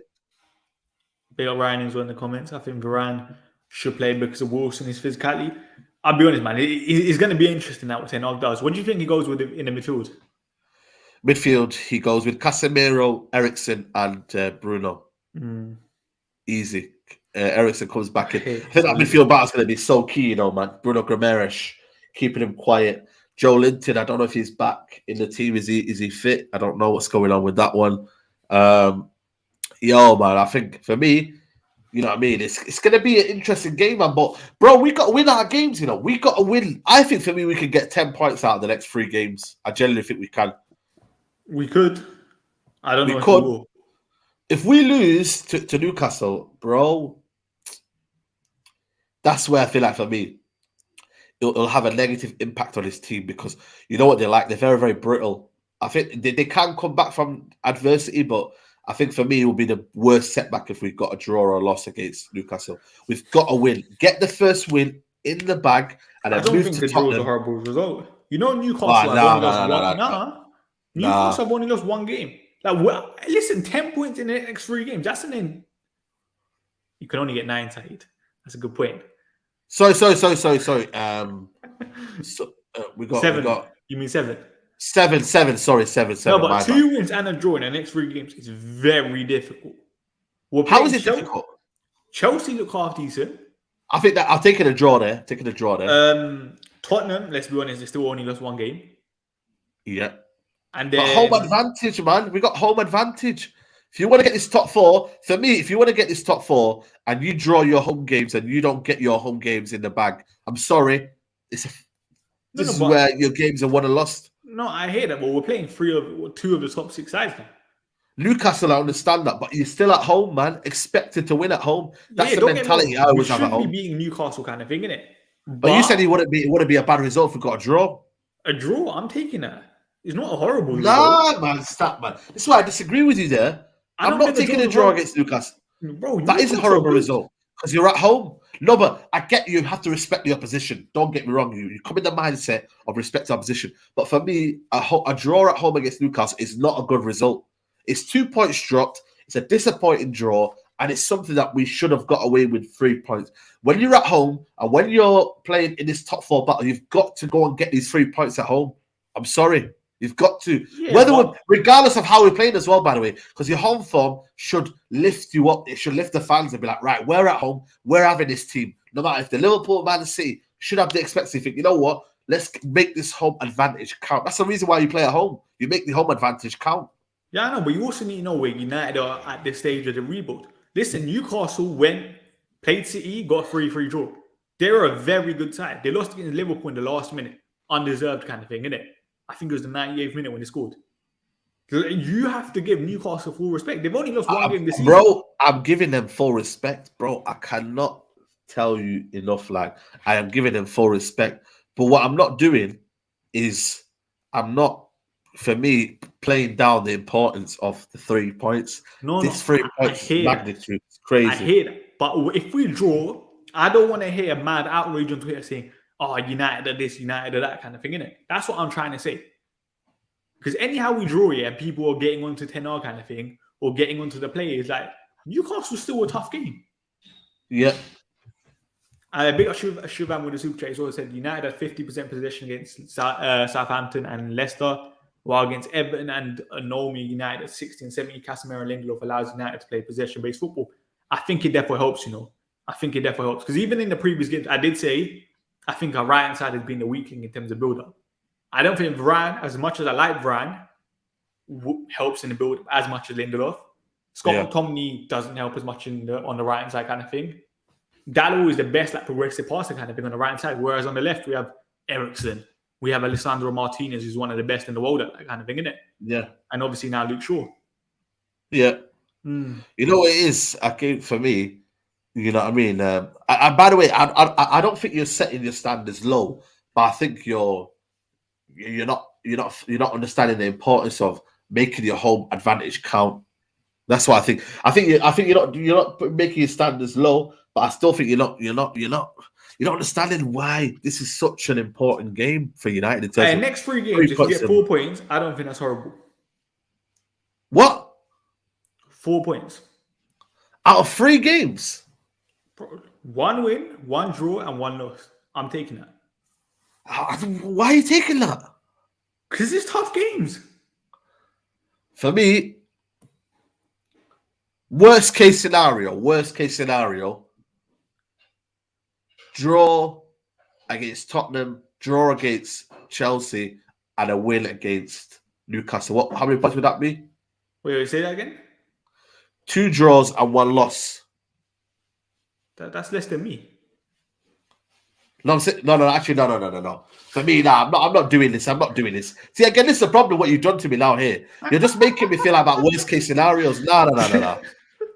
Big up Ryan as well in the comments. I think Varane should play because of Wilson, his physicality. I'll be honest, man. It's going to be interesting that what Ten Hag does. What do you think he goes with in the midfield? Midfield, he goes with Casemiro, Eriksen, and Bruno. Easy. Eriksen comes back in. I think that midfield battle is going to be so key, man. Bruno Guimaraes, keeping him quiet. Joe Linton, I don't know if he's back in the team. Is he fit? I don't know what's going on with that one. Man, I think for me, you know what I mean? It's going to be an interesting game, man. But, bro, we got to win our games, We got to win. I think for me, we could get 10 points out of the next 3 games. I genuinely think we can. We could. I don't know if we will. If we lose to Newcastle, bro, that's where I feel like for me, it'll have a negative impact on his team because you know what they're like. They're very, very brittle. I think they can come back from adversity, but I think for me, it will be the worst setback if we've got a draw or a loss against Newcastle. We've got to win. Get the first win in the bag and then move to Tottenham. I don't think the draw is a horrible result. Newcastle. Newcastle have only lost one game. Listen, 10 points in the next 3 games. That's an end. You can only get 9, Saeed. That's a good point. Sorry. We 7. got. You mean 7? 7. Sorry, 7. No, but 2 wins and a draw in the next 3 games is very difficult. How is it difficult? Chelsea look half decent. I think that I'm taking a draw there. Tottenham, let's be honest, they still only lost 1 game. Yeah. And then, but home advantage, man. We got home advantage. If you want to get this top 4, for me, if you want to get this top 4 and you draw your home games and you don't get your home games in the bag, I'm sorry. This is where your games are won and lost. No, I hear that, but we're playing 2 of the top 6 sides now. Newcastle, I understand that, but you're still at home, man. Expected to win at home. That's the mentality I always have at home. We should be beating Newcastle kind of thing, innit? But you said it wouldn't be a bad result if we got a draw. A draw? I'm taking that. It's not a horrible result. Man. Stop, man. This is why I disagree with you there. I'm not taking a draw against Newcastle. Bro, that is a horrible result because you're at home. No, but I get you have to respect the opposition. Don't get me wrong. You come in the mindset of respect the opposition. But for me, a draw at home against Newcastle is not a good result. It's 2 points dropped. It's a disappointing draw. And it's something that we should have got away with 3 points. When you're at home and when you're playing in this top 4 battle, you've got to go and get these 3 points at home. I'm sorry. You've got to. Regardless of how we're playing as well, by the way, because your home form should lift you up. It should lift the fans and be like, right, we're at home. We're having this team. No matter if the Liverpool, Man City should have the expectancy. Think, you know what? Let's make this home advantage count. That's the reason why you play at home. You make the home advantage count. Yeah, I know, but you also need to know where United are at this stage of the rebuild. Listen, Newcastle played City, got 3-3 draw. They're a very good side. They lost against Liverpool in the last minute. Undeserved kind of thing, innit? I think it was the 98th minute when they scored. You have to give Newcastle full respect. They've only lost 1 game this season. Bro, I'm giving them full respect. Bro, I cannot tell you enough. Like, I am giving them full respect. But what I'm not doing is for me, playing down the importance of the 3 points. This 3 points magnitude is crazy. I hear that. But if we draw, I don't want to hear a mad outrage on Twitter saying, oh, United are this, United are that kind of thing, innit? That's what I'm trying to say. Because anyhow we draw here, people are getting onto 10R kind of thing, or getting onto the players. Like, Newcastle's still a tough game. Yeah. Big up Shivam with the super chat. He's always said United had 50% possession against Southampton and Leicester, while against Everton and Onomoia, United at 60 and 70. Casemiro and Lindelof allows United to play possession-based football. I think it definitely helps, I think it definitely helps. Because even in the previous games, I did say, I think our right-hand side has been the weak link in terms of build-up. I don't think Varane, as much as I like Varane, helps in the build-up as much as Lindelof. Scott McTominay doesn't help as much on the right-hand side kind of thing. Dalot is the best progressive passer kind of thing on the right-hand side, whereas on the left, we have Eriksen. We have Alessandro Martinez, who's one of the best in the world at that kind of thing, isn't it? Yeah. And obviously now Luke Shaw. Yeah. You know what it is, I think, for me, you know what I mean? By the way, I don't think you're setting your standards low, but I think you're not understanding the importance of making your home advantage count. That's what I think. I think you're not making your standards low, but I still think you're not understanding why this is such an important game for United. In terms of next 3 games, if you get 4 points, I don't think that's horrible. What? 4 points out of 3 games. 1 win, 1 draw, and 1 loss. I'm taking that. Why are you taking that? Because it's tough games. For me, worst case scenario, draw against Tottenham, draw against Chelsea, and a win against Newcastle. How many points would that be? Wait, say that again? 2 draws and 1 loss. That's less than me. No. For me, I'm not doing this. See, again, this is the problem. What you've done to me now here. You're just making me feel like about worst case scenarios. No.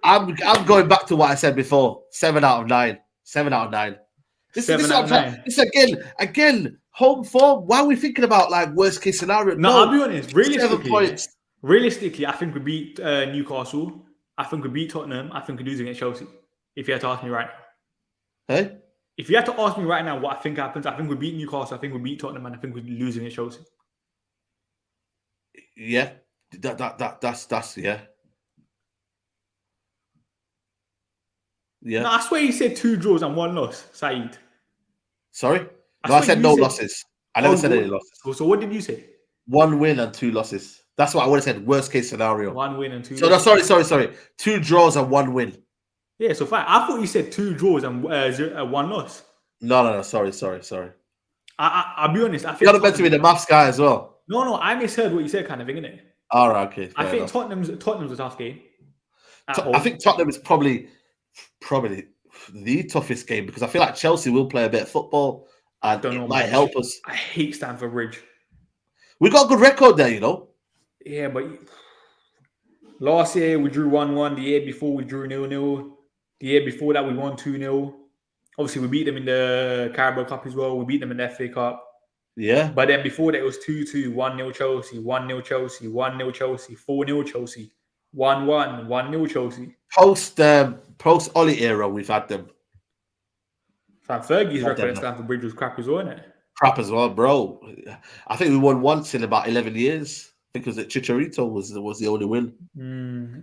I'm going back to what I said before. 7 out of 9. 7 out of 9. This is again home form. Why are we thinking about like worst case scenario? No, I'll be honest. Realistically, I think we beat Newcastle. I think we beat Tottenham. I think we lose against Chelsea. If you had to ask me right. Hey? If you had to ask me right now what I think happens, I think we beat Newcastle, I think we beat Tottenham, and I think we lose against Chelsea. Yeah, that's yeah. Yeah. No, I swear you said 2 draws and 1 loss, Saeed. Sorry? I No, I swear said you no said. losses. I never said any losses. So what did you say? 1 win and 2 losses. That's what I would have said. Worst case scenario. 1 win and 2 So no, losses. sorry. 2 draws and 1 win. Yeah, so fine. I thought you said 2 draws and 1 loss. No. Sorry. I'll be honest. I think You're not meant to be the maths guy as well. No, I misheard what you said, kind of thing, innit? All right, okay. I think enough. Tottenham's a tough game. I think Tottenham is probably the toughest game because I feel like Chelsea will play a bit of football and it might help us. I hate Stamford Bridge. We got a good record there, you know. Yeah, but last year we drew 1-1. The year before we drew 0-0. The year before that we won 2-0. Obviously, we beat them in the Carabao Cup as well. We beat them in the FA Cup. Yeah. But then before that, it was 2-2, 1-0 Chelsea, 1-0 Chelsea, 1-0 Chelsea, 4-0 Chelsea, 1-1, 1-0 Chelsea. Post Ollie era, we've had them. Fergie's record at Stamford Bridge was crap as well, isn't it? Crap as well, bro. I think we won once in about 11 years. I think it was at Chicharito was the only win.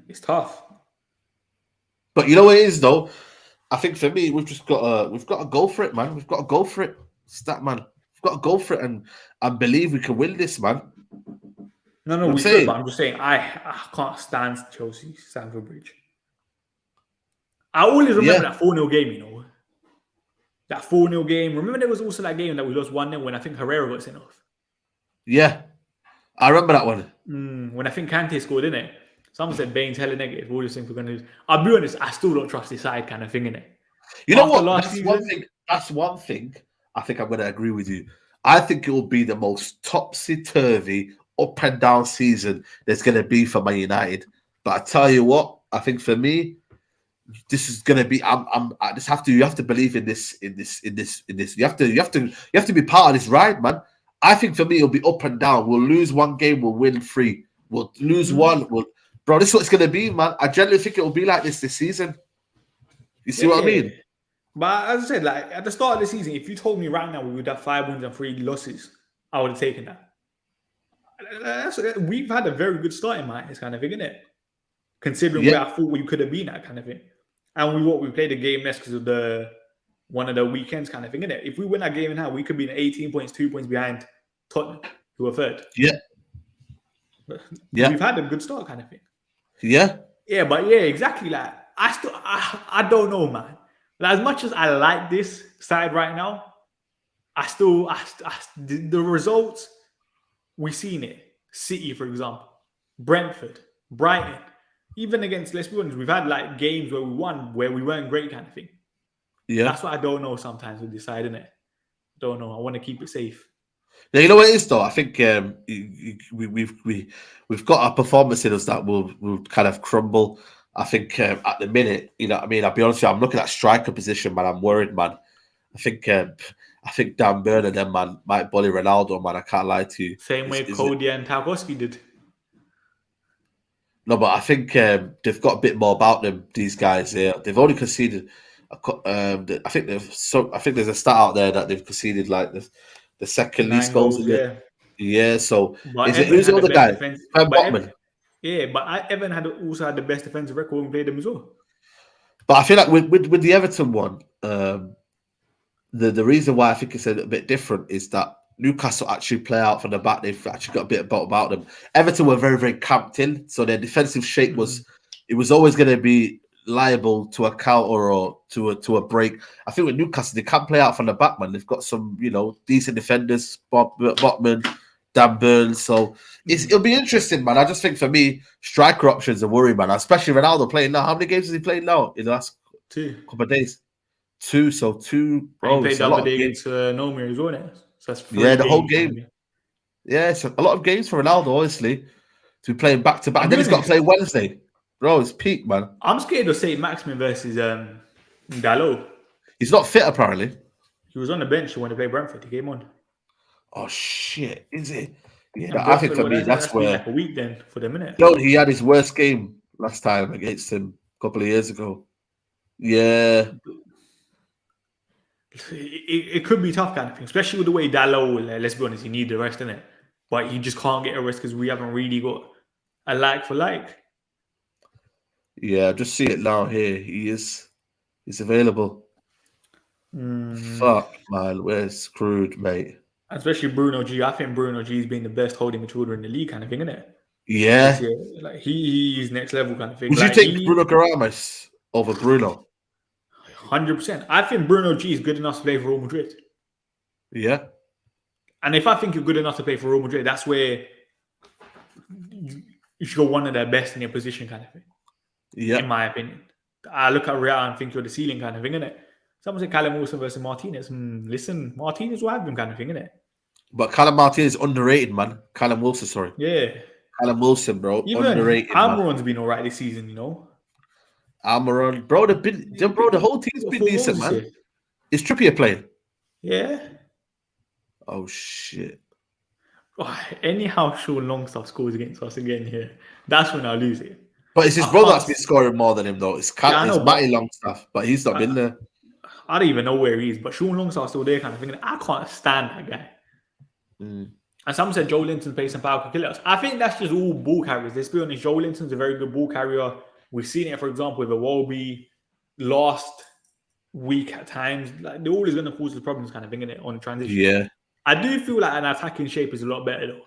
It's tough. But you know what it is though? I think for me, we've got to go for it, man. We've got to go for it. Stat man. We've got to go for it and believe we can win this, man. No, we should, but I'm just saying I can't stand Chelsea, Stamford Bridge. I always remember that 4-0 game, you know. That 4-0 game. Remember there was also that game that we lost 1-0 when I think Herrera got sent off. Yeah. I remember that one. When I think Kante scored, didn't it? Someone said Bane's hella negative. All these things we're going to do. I'll be honest, I still don't trust this side kind of thing, innit? You know what? That's one thing I think I'm going to agree with you. I think it will be the most topsy-turvy, up and down season there's going to be for Man United. But I tell you what, I think for me, this is going to be. I just have to. You have to believe in this. You have to be part of this ride, man. I think for me, it'll be up and down. We'll lose 1 game, we'll win 3. We'll lose 1. Bro, this is what it's going to be, man. I generally think it will be like this season. You see what I mean? But as I said, like at the start of the season, if you told me right now we would have 5 wins and 3 losses, I would have taken that. We've had a very good start in mind, this kind of thing, isn't it? Considering where I thought we could have been at, kind of thing. And we played a game next because of one of the weekends, kind of thing, isn't it? If we win that game in hand, we could be in 18 points, 2 points behind Tottenham, who are third. Yeah. We've had a good start, kind of thing. Yeah. Yeah, but yeah, exactly. Like I don't know, man. Like, as much as I like this side right now, the results we've seen it. City, for example, Brentford, Brighton, even against, let's be honest, we've had like games where we won where we weren't great, kind of thing. Yeah, that's what I don't know sometimes with this side, innit? Don't know. I want to keep it safe. Yeah, you know what it is though. I think we've got a performance in us that will kind of crumble. I think at the minute, you know what I mean? I'll be honest with you, I'm looking at striker position, man. I'm worried, man. I think Dan Burn and them, man, might bully Ronaldo, man. I can't lie to you. Same way Cody and Tarkowski did. No, but I think they've got a bit more about them. These guys here, they've only conceded. I think there's a stat out there that they've conceded like the second least goals. Yeah. So who's the other guy? Botman. Yeah, but Evan also had the best defensive record when we played them as well. But I feel like with the Everton one, the reason why I think it's a bit different is that Newcastle actually play out from the back. They've actually got a bit about them. Everton were very, very camped in, so their defensive shape was always going to be liable to a counter or to a break. I think with Newcastle, they can't play out from the back, man. They've got some, decent defenders, Botman, Dan Burns. So it'll be interesting, man. I just think for me, striker options are worry, man. Especially Ronaldo playing now. How many games has he played now in the last 2 couple of days? 2. So 2. Bro, he played the other day against Onomoia as well. So that's 3 the whole game. Yeah, it's a lot of games for Ronaldo, honestly, to be playing back to back. And then he's got to play Wednesday. Bro, it's peak, man. I'm scared of St. Maximin versus Dalot. He's not fit, apparently. He was on the bench when he played Brentford. He came on. Oh, shit. Is it? Yeah, I think for me, that's where... like a week then, for the minute. No, he had his worst game last time against him a couple of years ago. Yeah. It could be tough kind of thing, especially with the way Dalot, let's be honest, he needs the rest, innit? but you just can't get a risk because we haven't really got a like for like. Yeah, just see it now here. He's available. Fuck, man. We're screwed, mate. Especially Bruno G. I think Bruno G has been the best holding midfielder in the league, kind of thing, isn't it? Yeah. Like he's next level kind of thing. Would like you take Bruno Karamas over Bruno? 100%. I think Bruno G is good enough to play for Real Madrid. Yeah. And if I think you're good enough to play for Real Madrid, that's where you should go one of their best in your position, kind of thing. Yeah. In my opinion. I look at Real and think you're the ceiling kind of thing, innit? Someone said Callum Wilson versus Martinez. Listen, Martinez will have him kind of thing, innit? But Callum Martinez is underrated, man. Callum Wilson, sorry. Yeah. Callum Wilson, bro. Even underrated. Almiron's been all right this season, you know? Almiron. Bro, the whole team's been decent, man. Here. Is Trippier playing? Yeah. Oh, shit. Oh, anyhow, Sean Longstaff scores against us again here. That's when I lose it. But it's his brother that's been scoring more than him, though. It's Matty Longstaff, but he's not been there. I don't even know where he is, but Sean Longstaff's still there, kind of thing. I can't stand that guy. And some said Joe Linton's pace and power could kill us. I think that's just all ball carriers. Let's be honest, Joe Linton's a very good ball carrier. We've seen it, for example, with Iwobi last week at times. Like, they're always going to cause us problems, kind of thing, innit, on transition. Yeah. I do feel like an attacking shape is a lot better, though.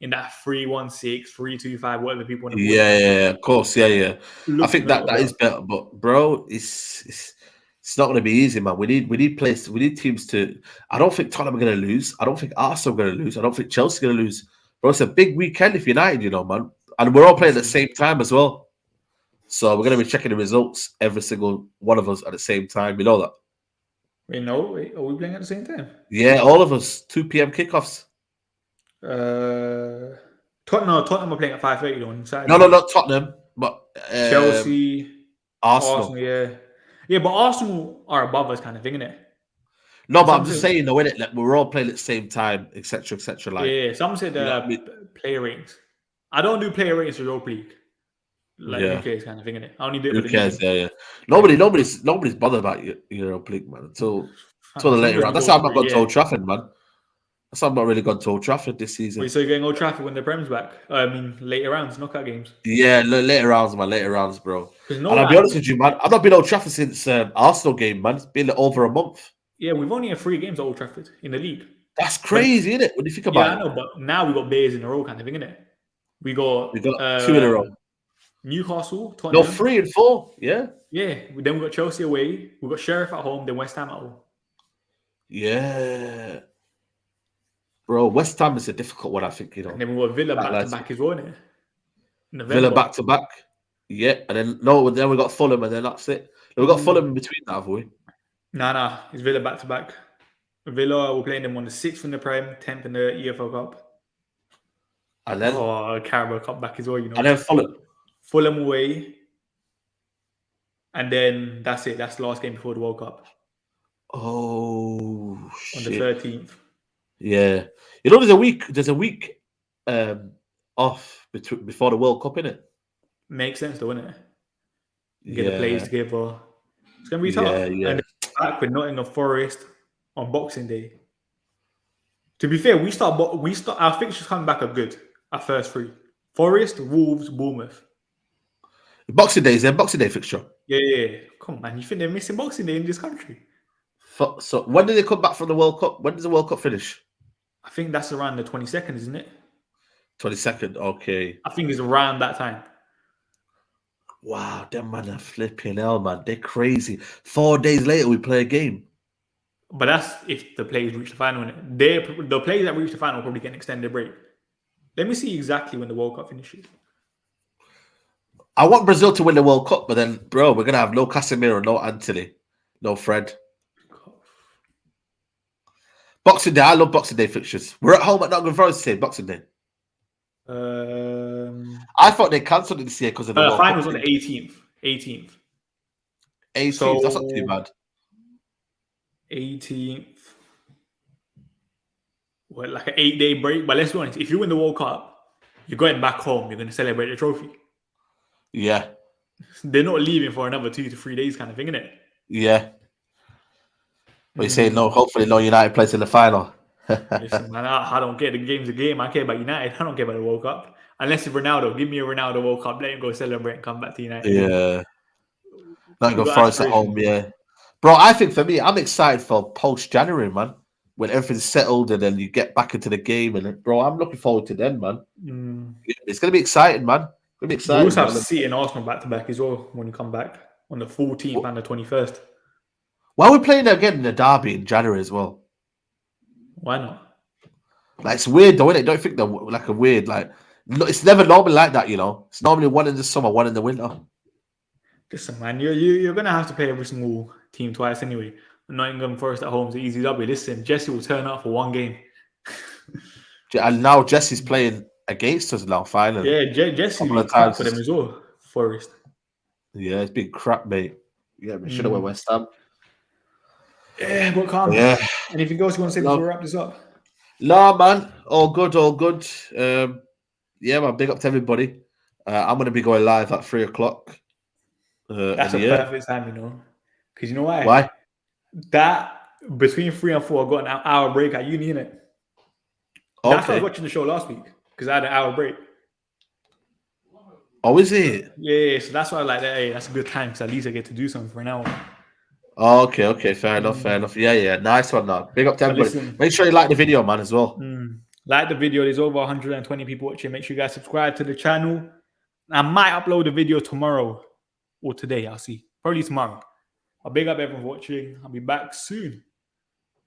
In that 3-1-6, 3-2-5, whatever people want to call it. Yeah, of course. Yeah. I think that is better. But, bro, it's not going to be easy, man. We need teams to. I don't think Tottenham are going to lose. I don't think Arsenal are going to lose. I don't think Chelsea are going to lose. Bro, it's a big weekend if United, you know, man. And we're all playing at the same time as well. So we're going to be checking the results, every single one of us at the same time. You know that? Wait, no. Wait, are we playing at the same time? Yeah, all of us. 2 p.m. kickoffs. Tottenham are playing at 5:30 on Saturday. No, not Tottenham, but Chelsea, Arsenal. Yeah, but Arsenal are above us, kind of thing, innit? No, but I'm just saying, though, innit? Like, we're all playing at the same time, etc., etc. Like, yeah, some said player ratings. I don't do player ratings for Europa League. Like, who cares, kind of thing, innit? I only do it. Who cares? Yeah. Nobody's bothered about Europa League, man, until the later round. That's how I'm not going to Old Trafford, man. That's why I'm not really gone to Old Trafford this season. Wait, so you're going Old Trafford when the Prem's back? I mean, later rounds, knockout games. Yeah, later rounds, bro. And I'll be honest with you, man. I've not been Old Trafford since Arsenal game, man. It's been over a month. Yeah, we've only had 3 games at Old Trafford in the league. That's crazy, isn't it? When you think about it. Yeah, I know, but now we got Bears in a row, kind of thing, innit? We got 2 in a row. Newcastle, Tottenham. No, 3 and 4. Yeah. Yeah. Then we got Chelsea away. We got Sheriff at home. Then West Ham at home. Yeah. Bro, West Ham is a difficult one, I think, you know. And then we got Villa back to back as well, innit? Villa back to back. Yeah. And then we got Fulham, and then that's it. We've got Fulham in between that, have we? Nah. It's Villa back to back. Villa, we're playing them on the 6th in the Prem, 10th in the EFL Cup. And then Carabao Cup back as well, you know. And then Fulham away. And then that's it. That's the last game before the World Cup. Oh, shit. On the 13th. Yeah. You know, there's a week off before the World Cup, innit? Makes sense though, innit? Get the players together. It's going to be tough. Yeah. And back with Nottingham Forest on Boxing Day. To be fair, we start our fixtures coming back are good. Our first 3. Forest, Wolves, Bournemouth. Boxing Day is their Boxing Day fixture. Yeah. Come on, man. You think they're missing Boxing Day in this country? So when do they come back from the World Cup? When does the World Cup finish? I think that's around the 22nd, isn't it? 22nd, okay. I think it's around that time. Wow, them man are flipping hell, man. They're crazy. 4 days later, we play a game. But that's if the players reach the final. The players that reach the final will probably get an extended break. Let me see exactly when the World Cup finishes. I want Brazil to win the World Cup, but then, bro, we're going to have no Casemiro, no Anthony, no Fred. Boxing Day, I love Boxing Day fixtures. We're at home at Nottingham Forest today, Boxing Day. I thought they cancelled it this year because of the World finals Cup. On the 18th. 18th, so, that's not too bad. 18th. Well, like an 8-day break. But let's be honest, if you win the World Cup, you're going back home. You're going to celebrate the trophy. Yeah. They're not leaving for another 2 to 3 days kind of thing, innit? Yeah. But you say no, hopefully no United plays in the final. Listen, man, I don't care. The game's a game. I care about United. I don't care about the World Cup. Unless it's Ronaldo. Give me a Ronaldo World Cup. Let him go celebrate and come back to United. Yeah. Not We go got France at aspirations. home, yeah. Bro, I think for me, I'm excited for post-January, man. When everything's settled and then you get back into the game. And bro, I'm looking forward to then, man. It's going to be exciting, man. It's going to be We exciting, also have man. City and Arsenal back-to-back as well when you come back on the 14th and the 21st. Why are we playing again in the derby in January as well? Why not? Like, it's weird, though, isn't it? Don't you think they're like a weird, like, it's never normally like that, you know? It's normally one in the summer, one in the winter. Listen, man, you're going to have to play every single team twice anyway. Nottingham Forest at home is an easy W. Listen, Jesse will turn up for one game. And now Jesse's playing against us now, finally. Yeah, Jesse's been crap for them as well, Forest. Yeah, it's been crap, mate. Yeah, we should have went West Ham. Yeah, but calm. Yeah. Anything else you want to say before we wrap this up? No, man. All good, all good. Yeah, man, big up to everybody. I'm going to be going live at 3 o'clock. That's a perfect time, you know. Because you know why? Why? That, between 3 and 4, I got an hour break at uni, innit? That's why I was watching the show last week. Because I had an hour break. Oh, is it? Yeah, so that's why I was like, hey, that's a good time. Because at least I get to do something for an hour. Oh, okay. Fair enough. Yeah. Nice one, man. Big up to everybody. Listen, make sure you like the video, man, as well. Like the video. There's over 120 people watching. Make sure you guys subscribe to the channel. I might upload a video tomorrow or today. I'll see. Probably tomorrow. I'll big up everyone for watching. I'll be back soon.